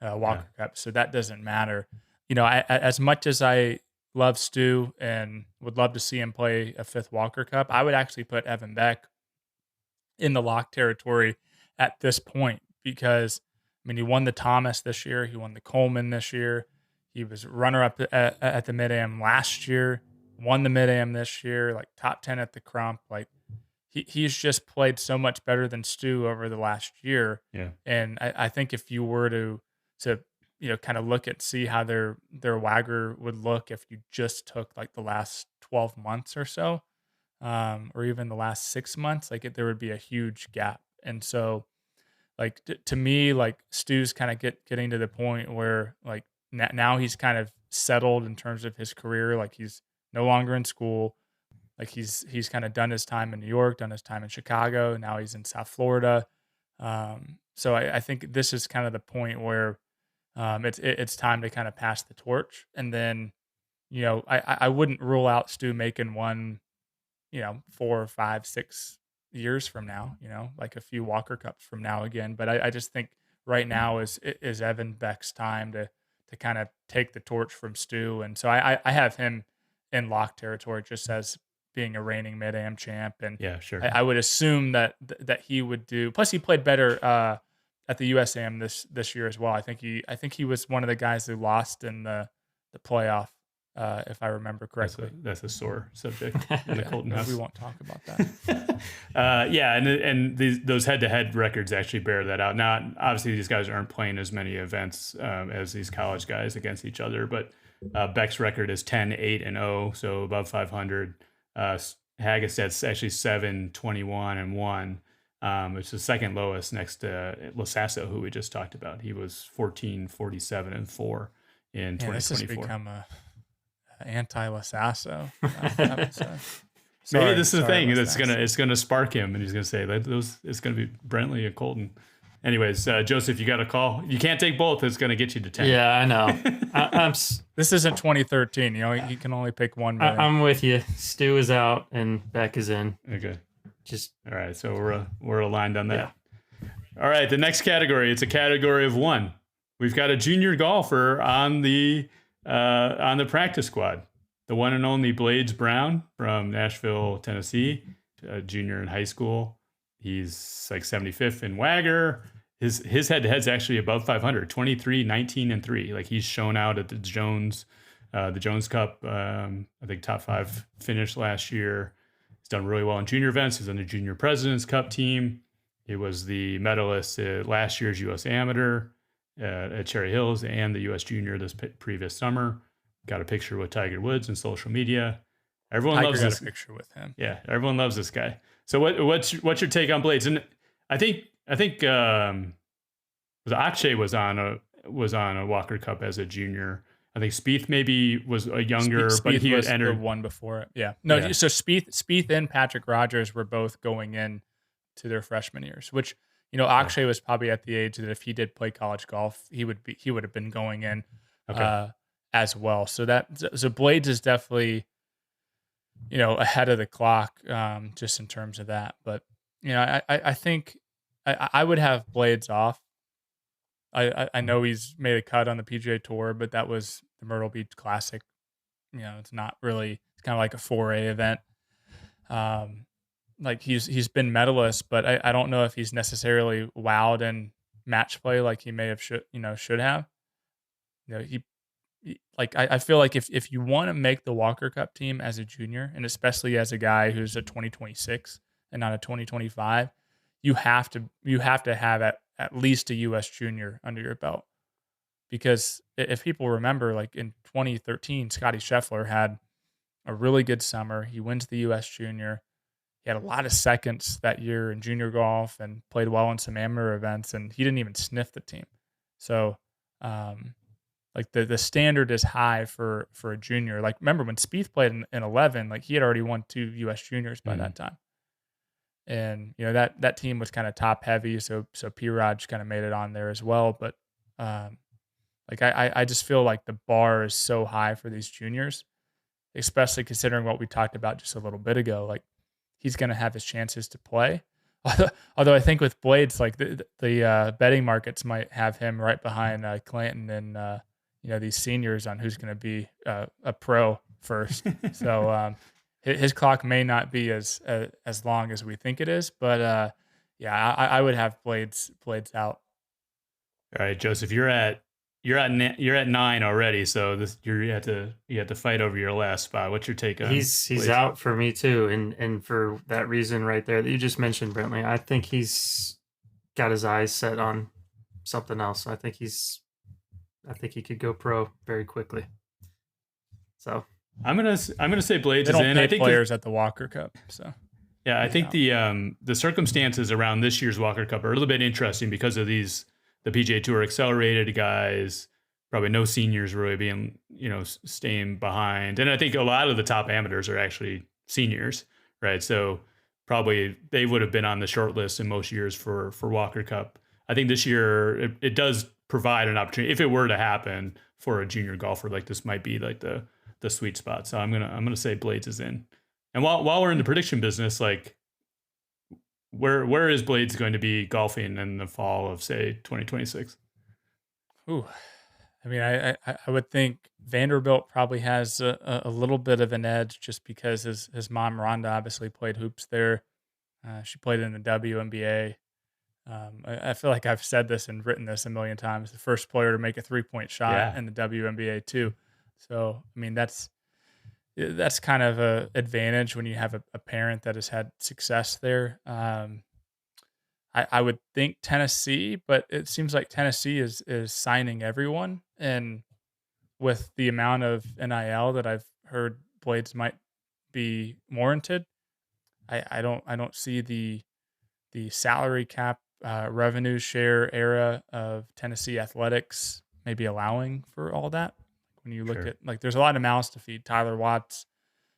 [SPEAKER 2] Walker Cup. So that doesn't matter. As much as I love Stu and would love to see him play a 5th Walker Cup, I would actually put Evan Beck in the lock territory at this point, because he won the Thomas this year, he won the Coleman this year, he was runner-up at the mid-am last year, won the mid-am this year, like top 10 at the Crump. Like he's just played so much better than Stu over the last year.
[SPEAKER 1] Yeah,
[SPEAKER 2] and I think if you were to kind of look at see how their wagger would look if you just took like the last 12 months or so, or even the last 6 months, there would be a huge gap. And so, like to me, like Stu's kind of getting to the point where like now he's kind of settled in terms of his career. Like he's no longer in school. Like he's kind of done his time in New York, done his time in Chicago. Now he's in South Florida. So I think this is kind of the point where it's time to kind of pass the torch. And then, I wouldn't rule out Stu making one, 4, 5, 6 years from now, like a few Walker Cups from now again. But I just think right now is Evan Beck's time to kind of take the torch from Stu. And so I have him in lock territory just as being a reigning mid-am champ. And
[SPEAKER 1] yeah, sure.
[SPEAKER 2] I would assume that he would do. Plus, he played better at the USAM this year as well. I think he was one of the guys who lost in the playoff, if I remember correctly.
[SPEAKER 1] That's a sore subject in the Colton house.
[SPEAKER 2] We won't talk about that.
[SPEAKER 1] Yeah, and those head-to-head records actually bear that out. Now, obviously, these guys aren't playing as many events as these college guys against each other, but Beck's record is 10-8-0, so above 500. Hagestad's actually 7-21-1, which is the second lowest next to Lasasso, who we just talked about. He was 14-47-4 in
[SPEAKER 2] Yeah, this has
[SPEAKER 1] 2024.
[SPEAKER 2] become a anti-Lasasso.
[SPEAKER 1] Maybe this is the thing
[SPEAKER 2] Lasasso.
[SPEAKER 1] that's it's gonna spark him, and he's gonna say that it's gonna be Brentley and Colton. Anyways, Joseph, you got a call. You can't take both. It's gonna get you to 10.
[SPEAKER 3] Yeah, I know.
[SPEAKER 2] This isn't 2013. You can only pick one.
[SPEAKER 3] I'm with you. Stu is out and Beck is in.
[SPEAKER 1] Okay.
[SPEAKER 3] Just
[SPEAKER 1] all right. So we're aligned on that. Yeah. All right. The next category. It's a category of one. We've got a junior golfer on the practice squad. The one and only Blades Brown from Nashville, Tennessee, a junior in high school. He's like 75th in Wagger. His head-to-head's actually above 500, 23, 19, and 3. Like he's shown out at the Jones Cup. I think top 5 finish last year. He's done really well in junior events. He's on the Junior President's Cup team. He was the medalist at last year's U.S. Amateur at Cherry Hills and the U.S. Junior this previous summer. Got a picture with Tiger Woods on social media. Everyone loves this.
[SPEAKER 2] Got a picture with him.
[SPEAKER 1] Yeah, everyone loves this guy. So what's your take on Blades? And I think Akshay was on a Walker Cup as a junior. I think Spieth maybe was a younger, but he
[SPEAKER 2] was
[SPEAKER 1] entered
[SPEAKER 2] the one before it. Yeah, no. Yeah. So Spieth and Patrick Rogers were both going in to their freshman years, which Akshay was probably at the age that if he did play college golf, he would have been going in as well. So Blades is definitely ahead of the clock just in terms of that. But I think I would have Blades off. I know he's made a cut on the PGA Tour, but that was the Myrtle Beach Classic. It's not really. It's kind of like a 4A event. Like he's been medalist, but I don't know if he's necessarily wowed in match play like he may have should have. I feel like if you want to make the Walker Cup team as a junior, and especially as a guy who's a 2026 and not a 2025, you have to have at least a U.S. junior under your belt. Because if people remember, like in 2013, Scotty Scheffler had a really good summer. He wins the U.S. junior. He had a lot of seconds that year in junior golf and played well in some amateur events, and he didn't even sniff the team. So, like the standard is high for a junior. Like remember when Spieth played in 11, like he had already won 2 U.S. juniors by that time. And that team was kind of top heavy, so P-Raj kind of made it on there as well. But I just feel like the bar is so high for these juniors, especially considering what we talked about just a little bit ago. Like he's going to have his chances to play. Although I think with Blades, like the betting markets might have him right behind Clanton and these seniors on who's going to be a pro first. So his clock may not be as long as we think it is, but I would have Blades out.
[SPEAKER 1] All right, Joseph, you're at 9 already, so you have to fight over your last spot. What's your take on?
[SPEAKER 3] He's out for me too, and for that reason right there that you just mentioned, Brentley. I think he's got his eyes set on something else. I think he could go pro very quickly. So
[SPEAKER 1] I'm gonna say Blades
[SPEAKER 2] is
[SPEAKER 1] in.
[SPEAKER 2] I think players at the Walker Cup. So
[SPEAKER 1] yeah, I think the circumstances around this year's Walker Cup are a little bit interesting because of the PGA Tour accelerated guys, probably no seniors really being, staying behind. And I think a lot of the top amateurs are actually seniors, right? So probably they would have been on the short list in most years for Walker Cup. I think this year it does provide an opportunity, if it were to happen, for a junior golfer. Like this might be like the sweet spot. So I'm gonna say Blades is in. And while we're in the prediction business, like where is Blades going to be golfing in the fall of, say, 2026?
[SPEAKER 2] Ooh, I mean, I would think Vanderbilt probably has a little bit of an edge just because his mom Rhonda obviously played hoops there. She played in the WNBA. I feel like I've said this and written this a million times. The first player to make a 3-point shot in the WNBA too. So I mean that's kind of a advantage when you have a parent that has had success there. I would think Tennessee, but it seems like Tennessee is signing everyone, and with the amount of NIL that I've heard Blades might be warranted, I don't see the salary cap revenue share era of Tennessee athletics maybe allowing for all that. When you look at, like, there's a lot of mouths to feed. Tyler Watts,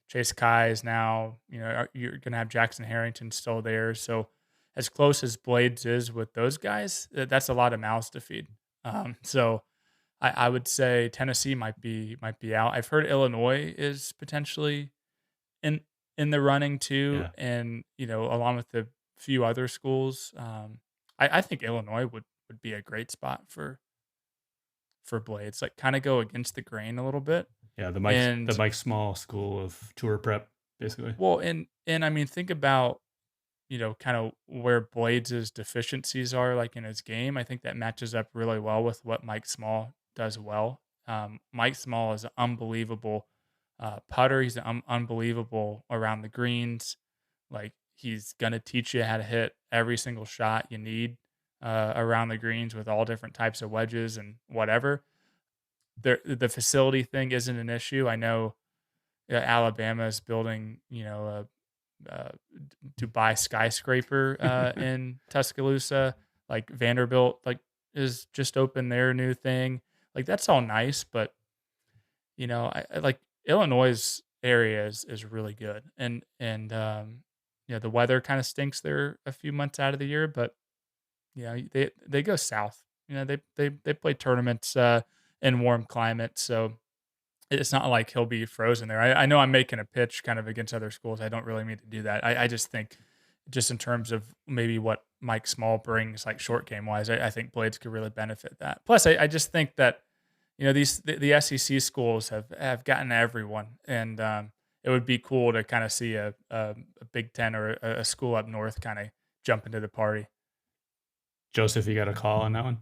[SPEAKER 2] Chase Kai is now, you're going to have Jackson Harrington still there. So as close as Blades is with those guys, that's a lot of mouths to feed. So I would say Tennessee might be out. I've heard Illinois is potentially in in the running too,
[SPEAKER 1] Yeah.
[SPEAKER 2] and along with the few other schools. I think Illinois would be a great spot for Blades. Like, kind of go against the grain a little bit.
[SPEAKER 1] Yeah, the
[SPEAKER 2] And
[SPEAKER 1] Mike Small school of tour prep, basically.
[SPEAKER 2] well, and I mean, think about kind of where Blades' deficiencies are, like, in his game. I think that matches up really well with what Mike Small does well. Mike Small is an unbelievable putter. He's unbelievable around the greens. Like, he's gonna teach you how to hit every single shot you need around the greens with all different types of wedges and whatever. The facility thing isn't an issue. I know Alabama is building, a Dubai skyscraper in Tuscaloosa. Like, Vanderbilt, like, is just opened their new thing. Like, that's all nice, but I like Illinois' area is really good, and the weather kind of stinks there a few months out of the year, but they go south. They play tournaments in warm climates, so it's not like he'll be frozen there. I know I'm making a pitch kind of against other schools. I don't really mean to do that. I just think, just in terms of maybe what Mike Small brings, like, short game wise, I think Blades could really benefit that. Plus, I just think that the SEC schools have gotten everyone, and it would be cool to kind of see a Big Ten or a school up north kind of jump into the party.
[SPEAKER 1] Joseph, you got a call on that one?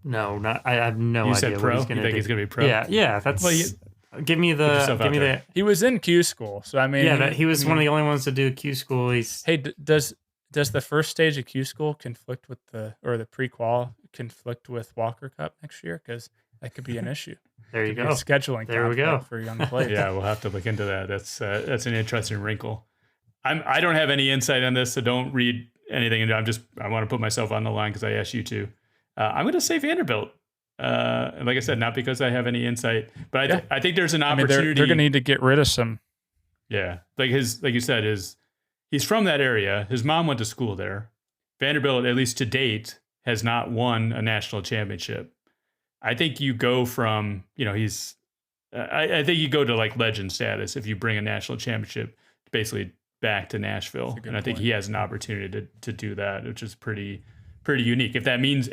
[SPEAKER 3] No, not. I have no
[SPEAKER 1] You
[SPEAKER 3] idea
[SPEAKER 1] said
[SPEAKER 3] what
[SPEAKER 1] pro?
[SPEAKER 3] he's
[SPEAKER 1] You
[SPEAKER 3] going to
[SPEAKER 1] think
[SPEAKER 3] do.
[SPEAKER 1] he's going to be pro?
[SPEAKER 3] Yeah. That's.
[SPEAKER 1] Well,
[SPEAKER 3] give me
[SPEAKER 1] yourself out there.
[SPEAKER 2] He was in Q school, so I mean,
[SPEAKER 3] He was one of the only ones to do Q school.
[SPEAKER 2] Hey, does the first stage of Q school conflict with the pre-qual conflict with Walker Cup next year? Because that could be an issue.
[SPEAKER 3] There you
[SPEAKER 2] Could be
[SPEAKER 3] go.
[SPEAKER 2] a scheduling
[SPEAKER 3] There we go.
[SPEAKER 2] conflict for young players.
[SPEAKER 1] Yeah, we'll have to look into that. That's an interesting wrinkle. I don't have any insight on this, so don't read anything. I want to put myself on the line because I asked you to. I'm going to say Vanderbilt. And like I said, not because I have any insight, but I think there's an opportunity.
[SPEAKER 2] They're going to need to get rid of some.
[SPEAKER 1] Yeah, like you said, he's from that area. His mom went to school there. Vanderbilt, at least to date, has not won a national championship. I think you go from, I think you go to, like, legend status if you bring a national championship basically back to Nashville, and I think he has an opportunity to do that, which is pretty unique. If that means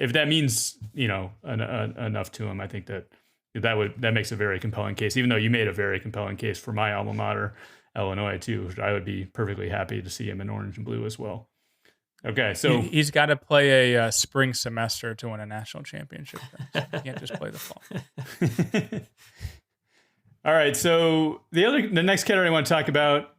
[SPEAKER 1] enough to him, I think that makes a very compelling case. Even though you made a very compelling case for my alma mater, Illinois, too, I would be perfectly happy to see him in orange and blue as well. Okay, so
[SPEAKER 2] he's got to play a spring semester to win a national championship. So he can't just play the fall.
[SPEAKER 1] All right, so the next category I want to talk about,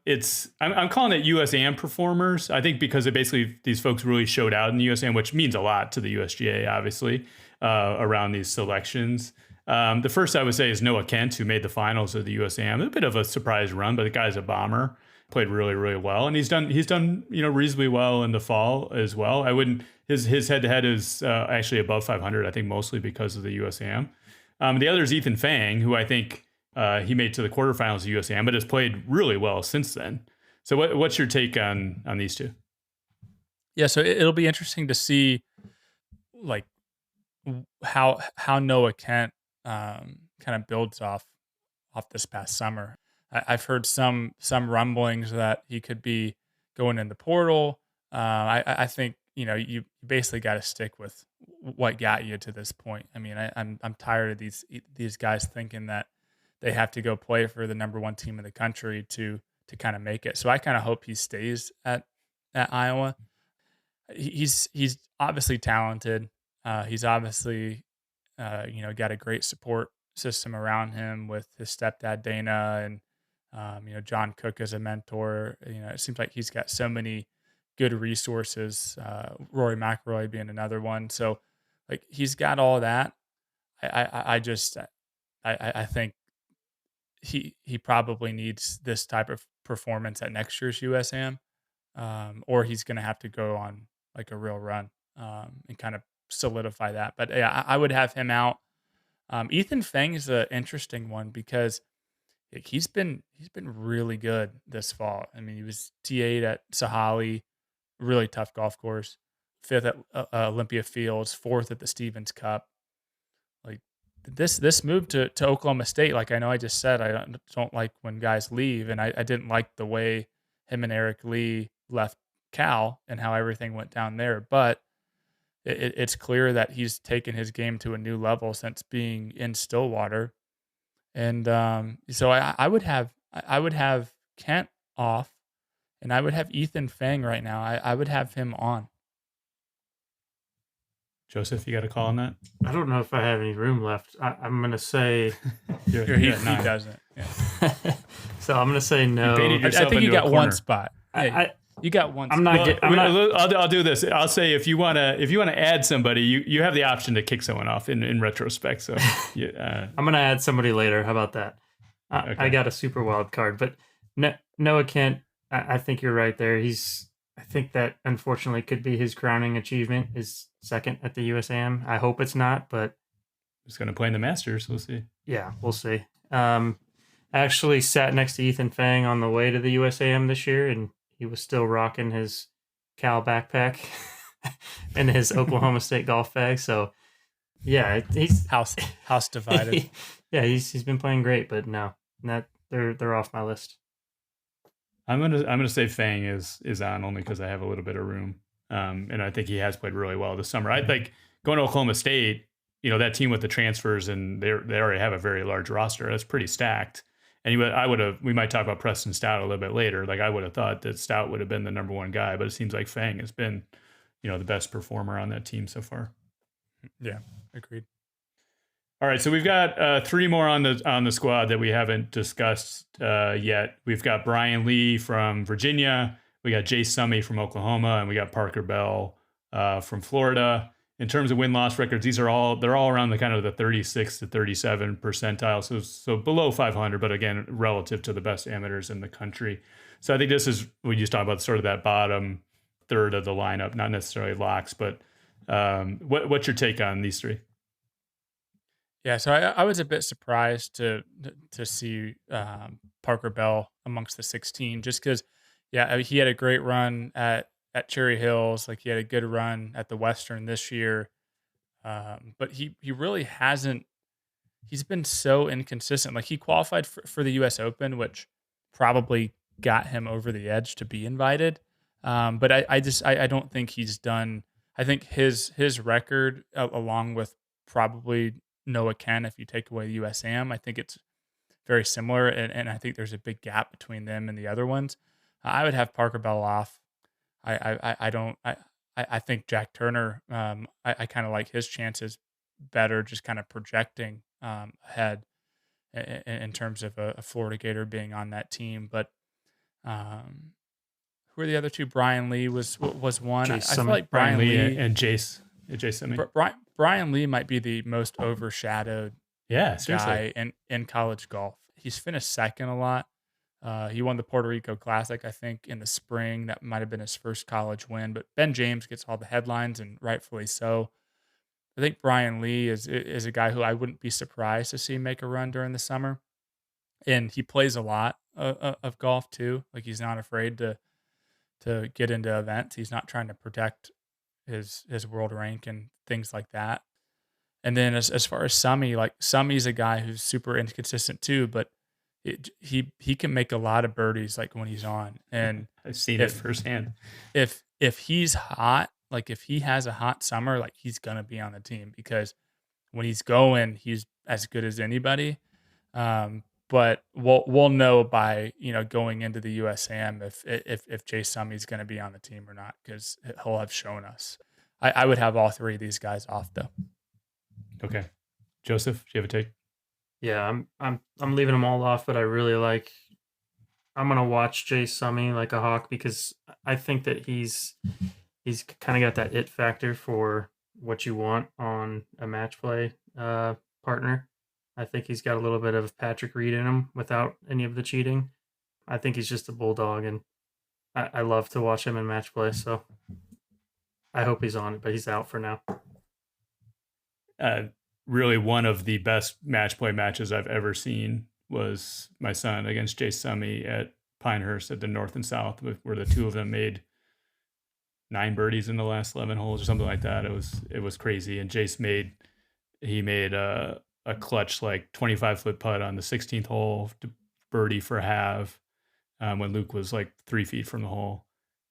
[SPEAKER 1] I'm calling it USAM performers. I think because basically these folks really showed out in the USAM, which means a lot to the USGA, obviously, around these selections. The first I would say is Noah Kent, who made the finals of the USAM. A bit of a surprise run, but the guy's a bomber. Played really, really well, and he's done reasonably well in the fall as well. His head-to-head is actually above 500, I think, mostly because of the USAM. The other is Ethan Fang, who I think he made to the quarterfinals of USAM, but has played really well since then. So what's your take on these two?
[SPEAKER 2] Yeah, so it'll be interesting to see, like, how Noah Kent kind of builds off this past summer. I've heard some rumblings that he could be going in the portal. I think you basically got to stick with what got you to this point. I mean, I'm tired of these guys thinking that they have to go play for the number one team in the country to kind of make it. So I kind of hope he stays at Iowa. He's obviously talented. He's obviously got a great support system around him with his stepdad Dana and John Cook as a mentor. It seems like he's got so many good resources. Rory McIlroy being another one. So, like, he's got all that. I think he probably needs this type of performance at next year's USAM, or he's going to have to go on, like, a real run and kind of solidify that. But yeah, I would have him out. Ethan Fang is an interesting one because he's been really good this fall. I mean, he was T8 at Sahali, really tough golf course, 5th at Olympia Fields, 4th at the Stevens Cup. Like this move to Oklahoma State, like I know I just said, I don't like when guys leave, and I didn't like the way him and Eric Lee left Cal and how everything went down there. But it's clear that he's taken his game to a new level since being in Stillwater. And so I would have Kent off, and I would have Ethan Fang right now. I would have him on.
[SPEAKER 1] Joseph, you got a call on that?
[SPEAKER 3] I don't know if I have any room left. I'm going to say...
[SPEAKER 2] he doesn't. Yeah.
[SPEAKER 3] So I'm going to say no.
[SPEAKER 2] I think you got one spot. You got one.
[SPEAKER 1] I'll do this. I'll say if you want to add somebody, you have the option to kick someone off in retrospect. So
[SPEAKER 3] I'm gonna add somebody later. How about that? Okay. I got a super wild card, but Noah Kent. I think you're right there. I think that unfortunately could be his crowning achievement. Is second at the USAM. I hope it's not, but
[SPEAKER 1] he's going to play in the Masters. We'll see.
[SPEAKER 3] Yeah, we'll see. I actually sat next to Ethan Fang on the way to the USAM this year, and he was still rocking his Cal backpack and his Oklahoma State golf bag. So, yeah, he's
[SPEAKER 2] house divided.
[SPEAKER 3] He's been playing great, but no, they're off my list.
[SPEAKER 1] I'm gonna say Fang is on only because I have a little bit of room, and I think he has played really well this summer. I think going to Oklahoma State, that team with the transfers, and they already have a very large roster. That's pretty stacked. And we might talk about Preston Stout a little bit later. Like I would have thought that Stout would have been the number one guy, but it seems like Fang has been, the best performer on that team so far.
[SPEAKER 2] Yeah, agreed.
[SPEAKER 1] All right, so we've got 3 more on the squad that we haven't discussed yet. We've got Brian Lee from Virginia, we got Jay Summey from Oklahoma, and we got Parker Bell from Florida. In terms of win-loss records, they're all around the kind of the 36 to 37 percentile, so below 500, but again, relative to the best amateurs in the country. So I think this is, we just talked about sort of that bottom third of the lineup, not necessarily locks, but what's your take on these 3?
[SPEAKER 2] Yeah, so I was a bit surprised to see Parker Bell amongst the 16, just because, he had a great run at Cherry Hills. Like he had a good run at the Western this year. But he really hasn't, he's been so inconsistent. Like he qualified for the US Open, which probably got him over the edge to be invited. But I don't think he's done, I think his record along with probably Noah Kent, if you take away the USAM, I think it's very similar. And I think there's a big gap between them and the other ones. I would have Parker Bell off. I think Jack Turner, I kind of like his chances better, just kind of projecting ahead in terms of a Florida Gator being on that team. But who are the other 2? Brian Lee was one. I feel like Brian Lee
[SPEAKER 1] and Jace Summey.
[SPEAKER 2] Brian Lee might be the most overshadowed guy in college golf. He's finished second a lot. He won the Puerto Rico Classic, I think, in the spring. That might have been his first college win. But Ben James gets all the headlines, and rightfully so. I think Brian Lee is a guy who I wouldn't be surprised to see make a run during the summer. And he plays a lot of golf, too. Like, he's not afraid to get into events. He's not trying to protect his world rank and things like that. And then as far as Summey, like, Summey's a guy who's super inconsistent, too, but he can make a lot of birdies like when he's on, and
[SPEAKER 1] I've seen it firsthand.
[SPEAKER 2] If he's hot, like if he has a hot summer, like he's gonna be on the team because when he's going, he's as good as anybody. But we'll know by going into the USAM if Jay Summey's gonna be on the team or not, because he'll have shown us. I would have all 3 of these guys off though.
[SPEAKER 1] Okay, Joseph, do you have a take?
[SPEAKER 3] Yeah, I'm leaving them all off, but I'm gonna watch Jay Summey like a hawk because I think that he's kind of got that it factor for what you want on a match play partner. I think he's got a little bit of Patrick Reed in him without any of the cheating. I think he's just a bulldog, and I love to watch him in match play. So I hope he's on it, but he's out for now.
[SPEAKER 1] really one of the best match play matches I've ever seen was my son against Jace Summey at Pinehurst at the North and South, where the two of them made 9 birdies in the last 11 holes or something like that. It was crazy. And Jace made a clutch like 25-foot putt on the 16th hole to birdie for half when Luke was like 3 feet from the hole.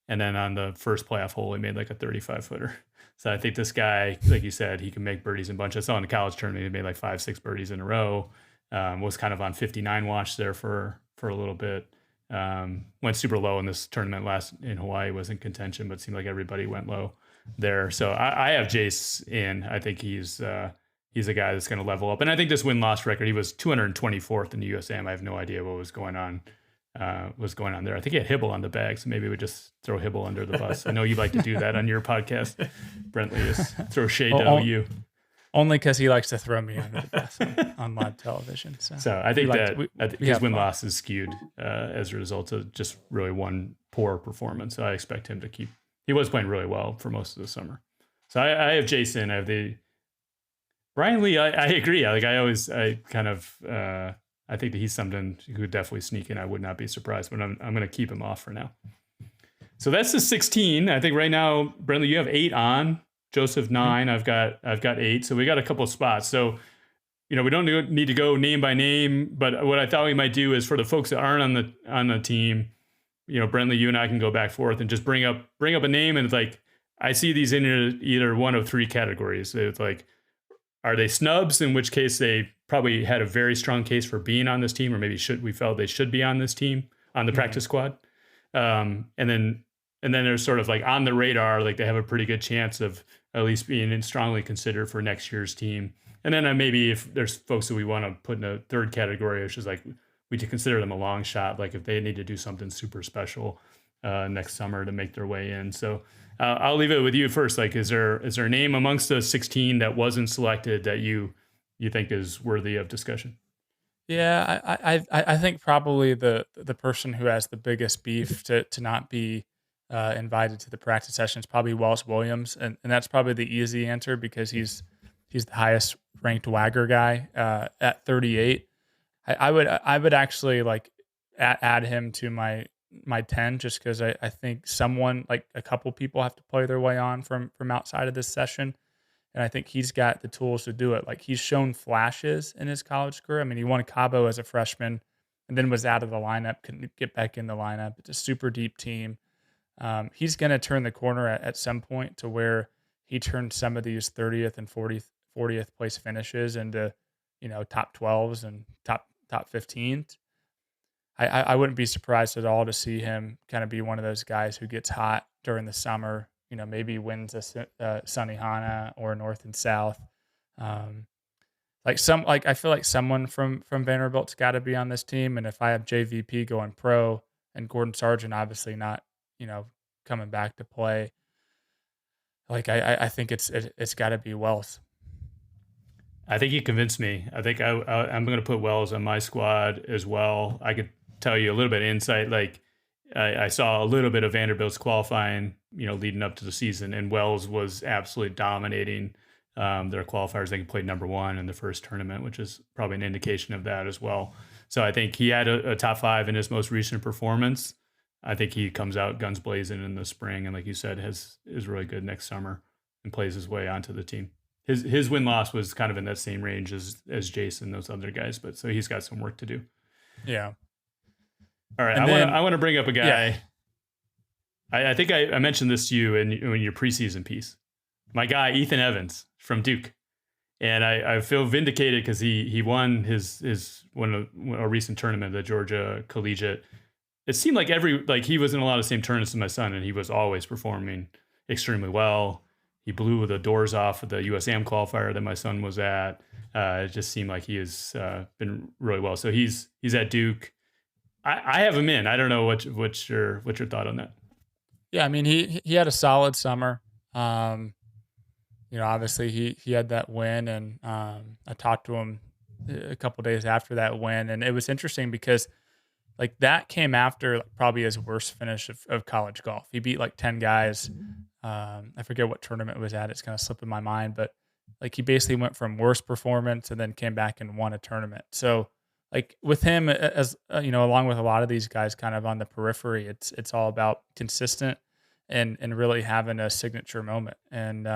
[SPEAKER 1] And then on the first playoff hole, he made like a 35-footer. So I think this guy, like you said, he can make birdies in bunches. I saw in the college tournament, he made like 5-6 birdies in a row. Was kind of on 59 watch there for a little bit. Went super low in this tournament in Hawaii, was in contention, but seemed like everybody went low there. So I have Jace in. I think he's a guy that's going to level up. And I think this win-loss record, he was 224th in the USAM. I have no idea what was going on there. I think he had Hibble on the bag, so maybe we just throw Hibble under the bus. I know you like to do that on your podcast, Brentley, is throw shade to OU.
[SPEAKER 2] Only because he likes to throw me under the bus on live television. So
[SPEAKER 1] I think his win-loss is skewed as a result of just really one poor performance. So I expect him to keep. He was playing really well for most of the summer. So I have Jason. I have Brian Lee. I agree. I think that he's something who could definitely sneak in. I would not be surprised, but I'm going to keep him off for now. So that's the 16. I think right now, Brentley, you have 8 on. Joseph 9, I've got 8. So we got a couple of spots. So, we don't need to go name by name, but what I thought we might do is for the folks that aren't on the team, Brentley, you and I can go back and forth and just bring up a name. And it's like, I see these in either one of 3 categories. It's like, are they snubs? In which case they probably had a very strong case for being on this team, or maybe we felt they should be on this team, on the practice squad. And then there's sort of like on the radar, like they have a pretty good chance of at least being strongly considered for next year's team. And then maybe if there's folks that we want to put in a 3rd category, which is like we could consider them a long shot, like if they need to do something super special next summer to make their way in. So I'll leave it with you first. Like, is there a name amongst the 16 that wasn't selected that you think is worthy of discussion?
[SPEAKER 2] Yeah, I think probably the person who has the biggest beef to not be invited to the practice session is probably Wells Williams, and that's probably the easy answer because he's the highest ranked Wagger guy at 38. I would actually like add him to my 10 just because I think someone, like a couple people, have to play their way on from outside of this session. And I think he's got the tools to do it. Like, he's shown flashes in his college career. I mean, he won Cabo as a freshman and then was out of the lineup, couldn't get back in the lineup. It's a super deep team. He's going to turn the corner at some point to where he turned some of these 30th and 40th place finishes into, top 12s and top 15s. I wouldn't be surprised at all to see him kind of be one of those guys who gets hot during the summer, maybe wins a Sunny Hana or North and South. I feel like someone from Vanderbilt's got to be on this team. And if I have JVP going pro and Gordon Sargent obviously not, coming back to play, like I think it's got to be Wells.
[SPEAKER 1] I think you convinced me. I think I'm going to put Wells on my squad as well. I could tell you a little bit of insight. Like, I saw a little bit of Vanderbilt's qualifying, leading up to the season, and Wells was absolutely dominating their qualifiers. They played number 1 in the first tournament, which is probably an indication of that as well. So I think he had a top 5 in his most recent performance. I think he comes out guns blazing in the spring, and like you said, is really good next summer and plays his way onto the team. His win-loss was kind of in that same range as Jason, those other guys, but so he's got some work to do.
[SPEAKER 2] Yeah.
[SPEAKER 1] All right, I want to bring up a guy. Yeah. I think I mentioned this to you in your preseason piece. My guy, Ethan Evans from Duke. And I feel vindicated because he won a recent tournament, the Georgia Collegiate. It seemed like he was in a lot of the same tournaments as my son, and he was always performing extremely well. He blew the doors off of the USAM qualifier that my son was at. It just seemed like he has been really well. So he's at Duke. I have him in. I don't know what's your thought on that.
[SPEAKER 2] Yeah, I mean he had a solid summer. Obviously he had that win, and I talked to him a couple of days after that win, and it was interesting because like that came after probably his worst finish of college golf. He beat like 10 guys. I forget what tournament it was at. It's kind of slipping my mind, but like he basically went from worst performance and then came back and won a tournament. So like with him, as along with a lot of these guys kind of on the periphery, it's all about consistent and really having a signature moment. And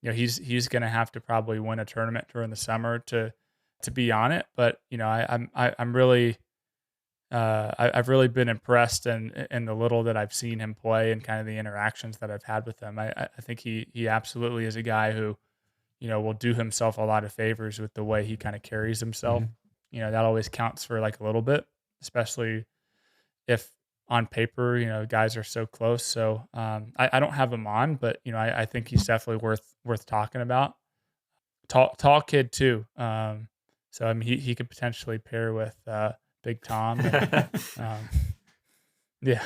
[SPEAKER 2] he's going to have to probably win a tournament during the summer to be on it. But I'm really I've really been impressed in the little that I've seen him play and kind of the interactions that I've had with him. I think he absolutely is a guy who will do himself a lot of favors with the way he kind of carries himself. That always counts for like a little bit, especially if on paper, guys are so close. So I don't have him on, but I think he's definitely worth talking about. Tall kid too. So I mean, he could potentially pair with Big Tom. And, yeah.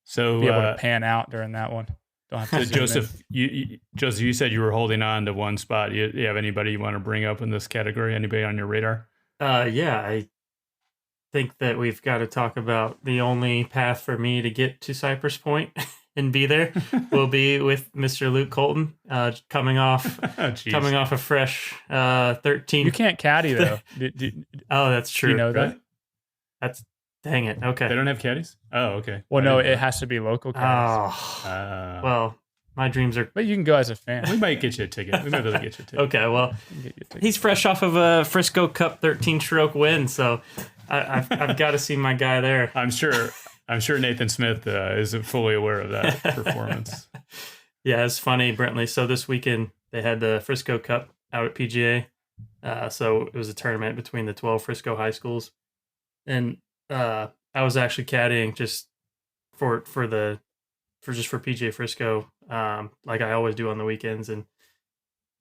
[SPEAKER 1] So
[SPEAKER 2] be able to pan out during that one. Don't have to
[SPEAKER 1] Joseph, you said you were holding on to one spot. You have anybody you want to bring up in this category? Anybody on your radar?
[SPEAKER 3] Yeah, I think that we've got to talk about the only path for me to get to Cypress Point and be there will be with Mr. Luke Colton, coming off a fresh 13.
[SPEAKER 2] You can't caddy though.
[SPEAKER 3] Oh, that's true.
[SPEAKER 2] You know that?
[SPEAKER 3] That's dang it. Okay.
[SPEAKER 1] They don't have caddies? Oh, okay.
[SPEAKER 2] Well, no, it has to be local caddies.
[SPEAKER 3] Oh. Well, my dreams are.
[SPEAKER 2] But you can go as a fan.
[SPEAKER 1] We might get you a ticket. We might be able to get you a ticket.
[SPEAKER 3] Okay, well, he's fresh off of a Frisco Cup 13-stroke win, so I've got to see my guy there.
[SPEAKER 1] I'm sure Nathan Smith is fully aware of that performance.
[SPEAKER 3] Yeah, it's funny, Brentley. So this weekend they had the Frisco Cup out at PGA. So it was a tournament between the 12 Frisco high schools, and I was actually caddying just for PGA Frisco, like I always do on the weekends. And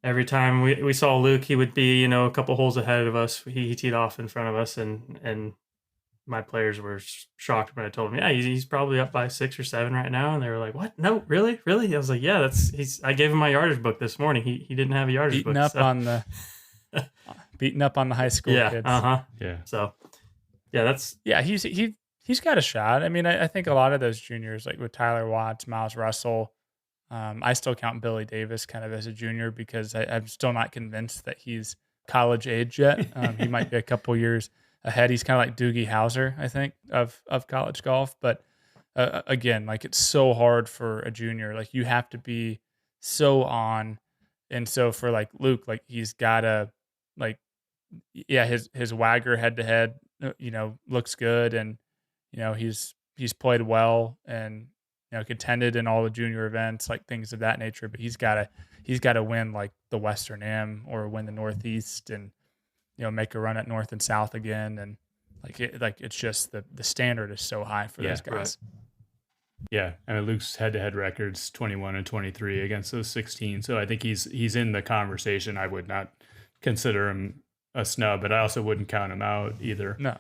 [SPEAKER 3] every time we saw Luke, he would be a couple holes ahead of us. He teed off in front of us, and my players were shocked when I told them, yeah, he's probably up by 6 or 7 right now. And they were like, what? No, really? I was like, yeah, I gave him my yardage book this morning. He didn't have a yardage book.
[SPEAKER 2] Beating up on the high school kids.
[SPEAKER 1] Yeah.
[SPEAKER 3] So yeah,
[SPEAKER 2] he's got a shot. I mean, I think a lot of those juniors, like with Tyler Watts, Miles Russell, I still count Billy Davis kind of as a junior because I'm still not convinced that he's college age yet. He might be a couple years ahead. He's kind of like Doogie Howser, I think, of college golf. But again, like it's so hard for a junior. Like you have to be so on. And so for like Luke, like he's got to like, yeah, his Wagger head to head, looks good. And, he's played well and, contended in all the junior events, like things of that nature. But he's got to win like the Western Am or win the Northeast and, make a run at North and South again. And it's just the standard is so high for those guys.
[SPEAKER 1] Right. Yeah. I mean, Luke's head-to-head records 21 and 23 against those 16. So I think he's in the conversation. I would not consider him a snub, but I also wouldn't count him out either.
[SPEAKER 2] No.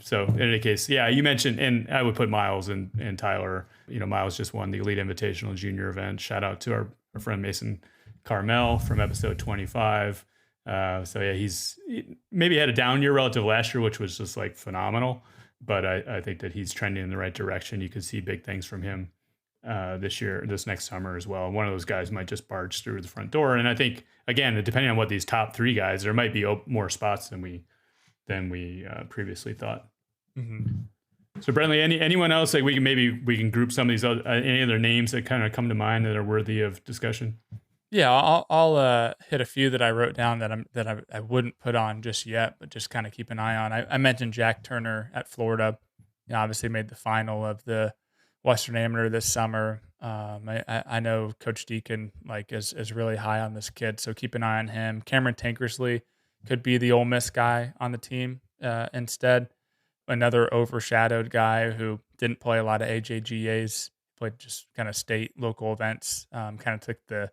[SPEAKER 1] So in any case, yeah, you mentioned, and I would put Miles and Tyler. Miles just won the Elite Invitational Junior event. Shout out to our friend Mason Carmel from episode 25. So yeah, he maybe had a down year relative to last year, which was just like phenomenal. But I think that he's trending in the right direction. You could see big things from him this next summer as well. One of those guys might just barge through the front door. And I think, again, depending on what these top 3 guys, there might be more spots than we previously thought.
[SPEAKER 2] Mm-hmm.
[SPEAKER 1] So Brentley, anyone else, like we can group some of these any other names that kind of come to mind that are worthy of discussion?
[SPEAKER 2] Yeah, I'll hit a few that I wrote down that I wouldn't put on just yet, but just kind of keep an eye on. I mentioned Jack Turner at Florida. Obviously made the final of the Western Amateur this summer. I know Coach Deacon is really high on this kid, so keep an eye on him. Cameron Tankersley could be the Ole Miss guy on the team instead. Another overshadowed guy who didn't play a lot of AJGAs, played just kind of state local events. Kind of took the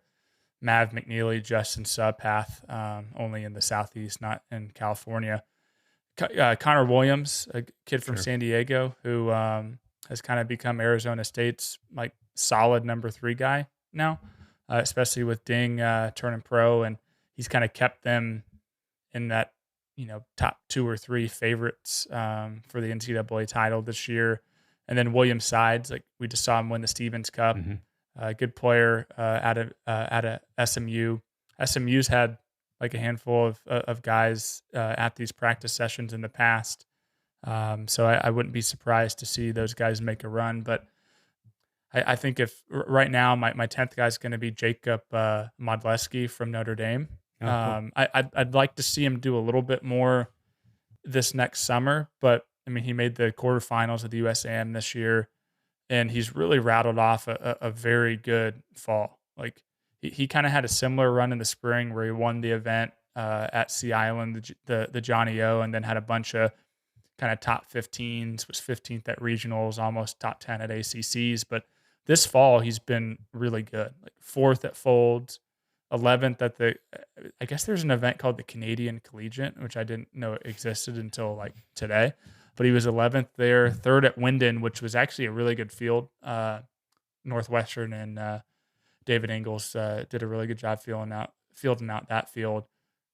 [SPEAKER 2] Mav McNeely, Justin Sub path, only in the Southeast, not in California. Connor Williams, a kid from San Diego, who has kind of become Arizona State's like solid number 3 guy now, especially with Ding turning pro, and he's kind of kept them in that top 2 or 3 favorites for the NCAA title this year. And then William Sides, like we just saw him win the Stevens Cup. Mm-hmm. Good player out of SMU. SMU's had like a handful of guys at these practice sessions in the past. So I wouldn't be surprised to see those guys make a run. But I think if right now my 10th guy is going to be Jacob Modleski from Notre Dame.
[SPEAKER 1] Oh, cool.
[SPEAKER 2] I'd like to see him do a little bit more this next summer, but I mean, he made the quarterfinals of the USAM this year, and he's really rattled off a very good fall. Like he kind of had a similar run in the spring where he won the event at Sea Island, the Johnny O, and then had a bunch of kind of top 15s, was 15th at regionals, almost top 10 at ACCs. But this fall, he's been really good, like 4th at Folds, 11th at I guess there's an event called the Canadian Collegiate, which I didn't know existed until like today. But he was 11th there, 3rd at Winden, which was actually a really good field. Northwestern and David Ingles did a really good job fielding out that field.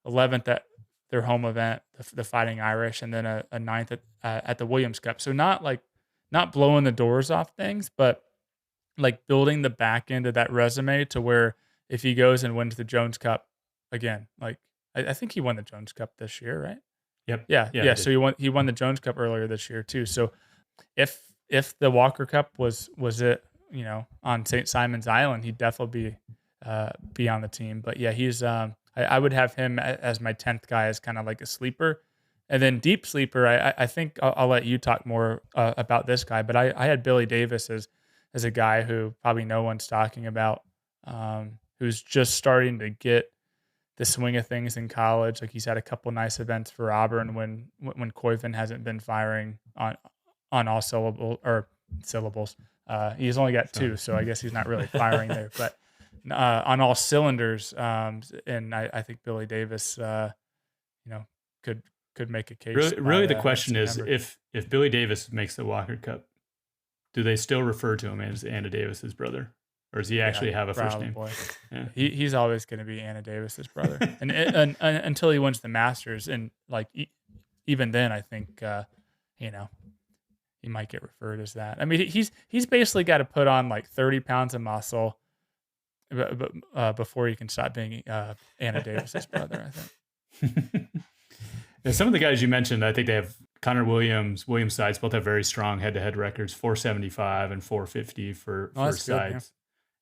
[SPEAKER 2] 11th at their home event, the Fighting Irish, and then a 9th at the Williams Cup. So not blowing the doors off things, but like building the back end of that resume to where if he goes and wins the Jones Cup again, like I think he won the Jones Cup this year, right?
[SPEAKER 1] Yep.
[SPEAKER 2] Yeah. So he won the Jones Cup earlier this year too. So if the Walker Cup was it, on St. Simon's Island, he'd definitely be on the team. But yeah, he's I would have him as my 10th guy as kind of like a sleeper. And then deep sleeper, I think I'll let you talk more about this guy, but I had Billy Davis as a guy who probably no one's talking about, who's just starting to get the swing of things in college. Like he's had a couple nice events for Auburn when Coyvin hasn't been firing on all syllables. He's only got 2, so I guess he's not really firing there, but on all cylinders. And I think Billy Davis, could make a case.
[SPEAKER 1] Really, the question is if Billy Davis makes the Walker Cup, do they still refer to him as Anna Davis's brother, or does he actually have a first name?
[SPEAKER 2] Yeah. He's always going to be Anna Davis's brother, and until he wins the Masters, and like even then, I think he might get referred as that. I mean, he's basically got to put on like 30 pounds of muscle, before he can stop being Anna Davis's brother, I think.
[SPEAKER 1] And some of the guys you mentioned, I think they have Connor Williams Sides, both have very strong head-to-head records, 475 and 450 for Sides.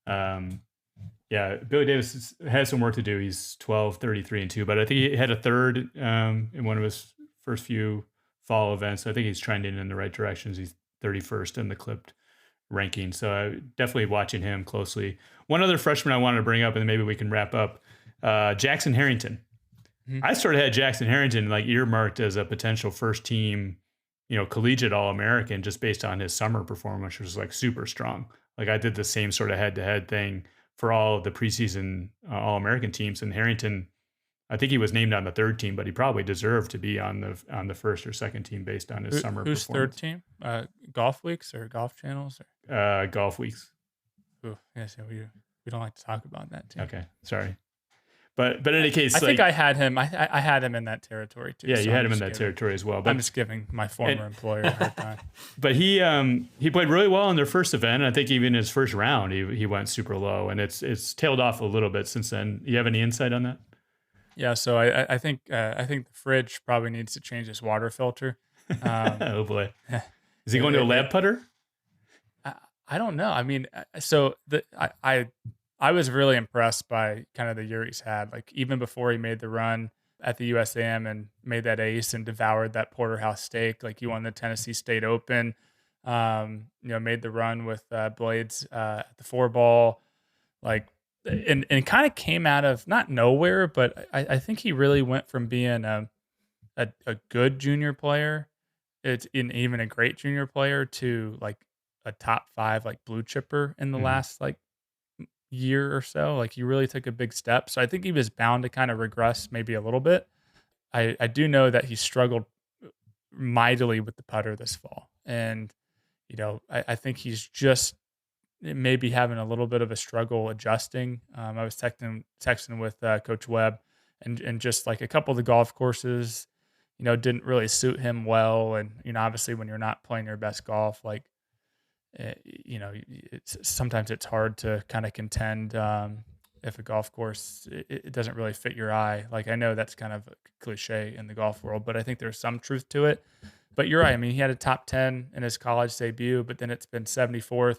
[SPEAKER 1] Billy Davis has some work to do. He's 12, 33, and 2, but I think he had a third in one of his first few fall events. So I think he's trending in the right directions. He's 31st in the clipped ranking. So definitely watching him closely. One other freshman I wanted to bring up, and then maybe we can wrap up, Jackson Harrington. Mm-hmm. I sort of had Jackson Harrington like earmarked as a potential first team, collegiate All-American just based on his summer performance, which was like super strong. Like I did the same sort of head-to-head thing for all of the preseason All-American teams, and Harrington, I think he was named on the third team, but he probably deserved to be on the first or second team based on his summer performance.
[SPEAKER 2] Who's third team? Golf Weeks or Golf Channels?
[SPEAKER 1] Golf Weeks.
[SPEAKER 2] Ooh, yes, we don't like to talk about that team.
[SPEAKER 1] Okay, sorry. But in any case,
[SPEAKER 2] I think I had him. I had him in that territory too.
[SPEAKER 1] Yeah, so you had him in that territory as well. But
[SPEAKER 2] I'm just giving my former employer a hard time.
[SPEAKER 1] But he played really well in their first event. And I think even his first round, he went super low, and it's tailed off a little bit since then. You have any insight on that?
[SPEAKER 2] Yeah, so I think the fridge probably needs to change its water filter.
[SPEAKER 1] Oh boy, is he going to a lab putter?
[SPEAKER 2] I don't know. I mean, so I was really impressed by kind of the year he's had. Like even before he made the run at the USAM and made that ace and devoured that porterhouse steak, like he won the Tennessee State Open, made the run with Blades at the 4-ball, like, and kind of came out of not nowhere, but I think he really went from being a good junior player, even a great junior player, to like a top 5 like blue chipper in the last like year or so. Like he really took a big step. So I think he was bound to kind of regress maybe a little bit. I do know that he struggled mightily with the putter this fall. And, I think he's just maybe having a little bit of a struggle adjusting. I was texting with Coach Webb and just like a couple of the golf courses, didn't really suit him well. And, obviously when you're not playing your best golf, like, sometimes it's hard to kind of contend if a golf course it doesn't really fit your eye. Like, I know that's kind of a cliche in the golf world, but I think there's some truth to it. But you're right. I mean, he had a top 10 in his college debut, but then it's been 74th,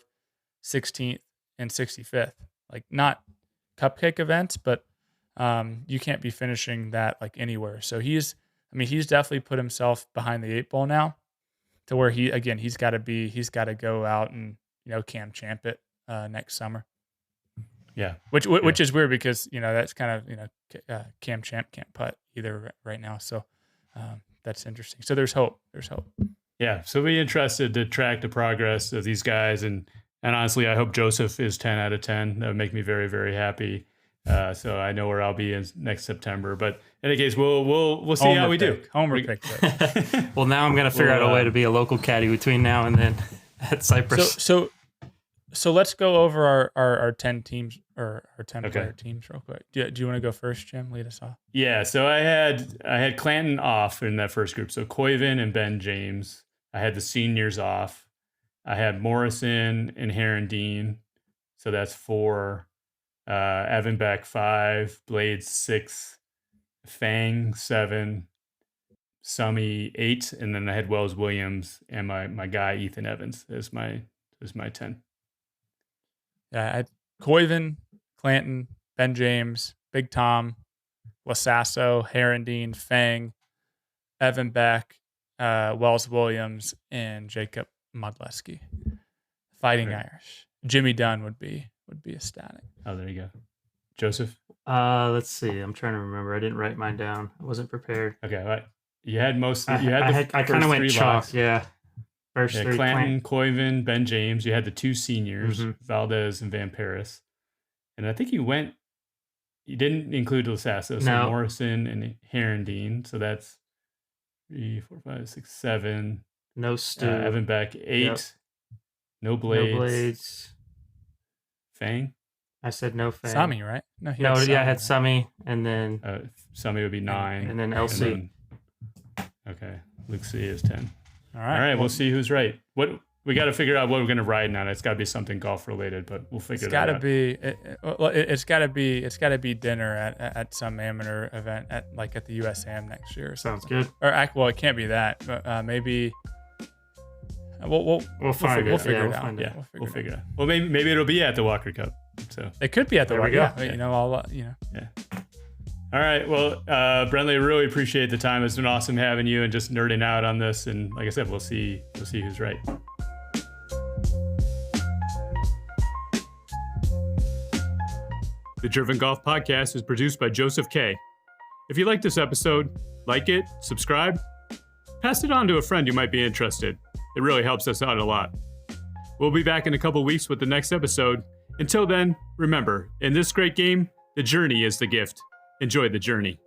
[SPEAKER 2] 16th, and 65th. Like, not cupcake events, but you can't be finishing that like anywhere. So he's definitely put himself behind the 8 ball now, to where he's got to go out and, Cam champ it next summer.
[SPEAKER 1] Yeah.
[SPEAKER 2] Which is weird because, that's kind of, Cam champ can't putt either right now. So that's interesting. So there's hope.
[SPEAKER 1] Yeah. So be interested to track the progress of these guys. And honestly, I hope Joseph is 10 out of 10. That would make me very, very happy. So I know where I'll be next September. But in any case, we'll see how we do.
[SPEAKER 2] Homer pick.
[SPEAKER 3] Well, now I'm going to figure out a way to be a local caddy between now and then at Cypress.
[SPEAKER 2] So let's go over our 10 teams or our 10 player teams real quick. Do you want to go first, Jim? Lead us off.
[SPEAKER 1] Yeah. So I had Clanton off in that first group. So Koiven and Ben James. I had the seniors off. I had Morrison and Herondine. So that's 4. Evan Beck 5, Blades 6, Fang 7, Summy 8, and then I had Wells Williams and my guy Ethan Evans as my 10.
[SPEAKER 2] Yeah, I had Koiven, Clanton, Ben James, Big Tom, Lasasso, Herondine, Fang, Evan Beck, Wells Williams, and Jacob Modleski. Fighting Irish. Jimmy Dunn would be ecstatic.
[SPEAKER 1] Oh, there you go. Joseph?
[SPEAKER 3] Let's see. I'm trying to remember. I didn't write mine down. I wasn't prepared.
[SPEAKER 1] Okay, right. You had most.
[SPEAKER 3] I kind of went chalk. Yeah. First 3.
[SPEAKER 1] Clanton, Koiven, Ben James. You had the 2 seniors, Valdez and Van Paris. And I think you didn't include Lasasso. So Morrison and Herondine. So that's 3, 4, 5, 6, 7.
[SPEAKER 3] No Stu.
[SPEAKER 1] Evan Beck 8. Yep. No Blades. Fang?
[SPEAKER 3] I said no Fang.
[SPEAKER 2] Sami, right?
[SPEAKER 3] No, I had Sami, and then
[SPEAKER 1] Sami would be 9,
[SPEAKER 3] and then LC.
[SPEAKER 1] Okay, Luke C is 10.
[SPEAKER 2] All right,
[SPEAKER 1] we'll see who's right. What we got to figure out what we're going to ride now. It's got to be something golf related, but we'll figure it out.
[SPEAKER 2] It's got to be dinner at some amateur event at the USAM next year.
[SPEAKER 3] Sounds good.
[SPEAKER 2] Or it can't be that. But maybe. We'll figure it out.
[SPEAKER 1] We'll figure it out. Well, maybe it'll be at the Walker Cup. So
[SPEAKER 2] it could be at the Walker Cup.
[SPEAKER 1] Yeah. All right. Well, Brentley, I really appreciate the time. It's been awesome having you and just nerding out on this. And like I said, we'll see who's right. The Driven Golf Podcast is produced by Joseph K. If you like this episode, like it, subscribe, pass it on to a friend who might be interested. It really helps us out a lot. We'll be back in a couple weeks with the next episode. Until then, remember, in this great game, the journey is the gift. Enjoy the journey.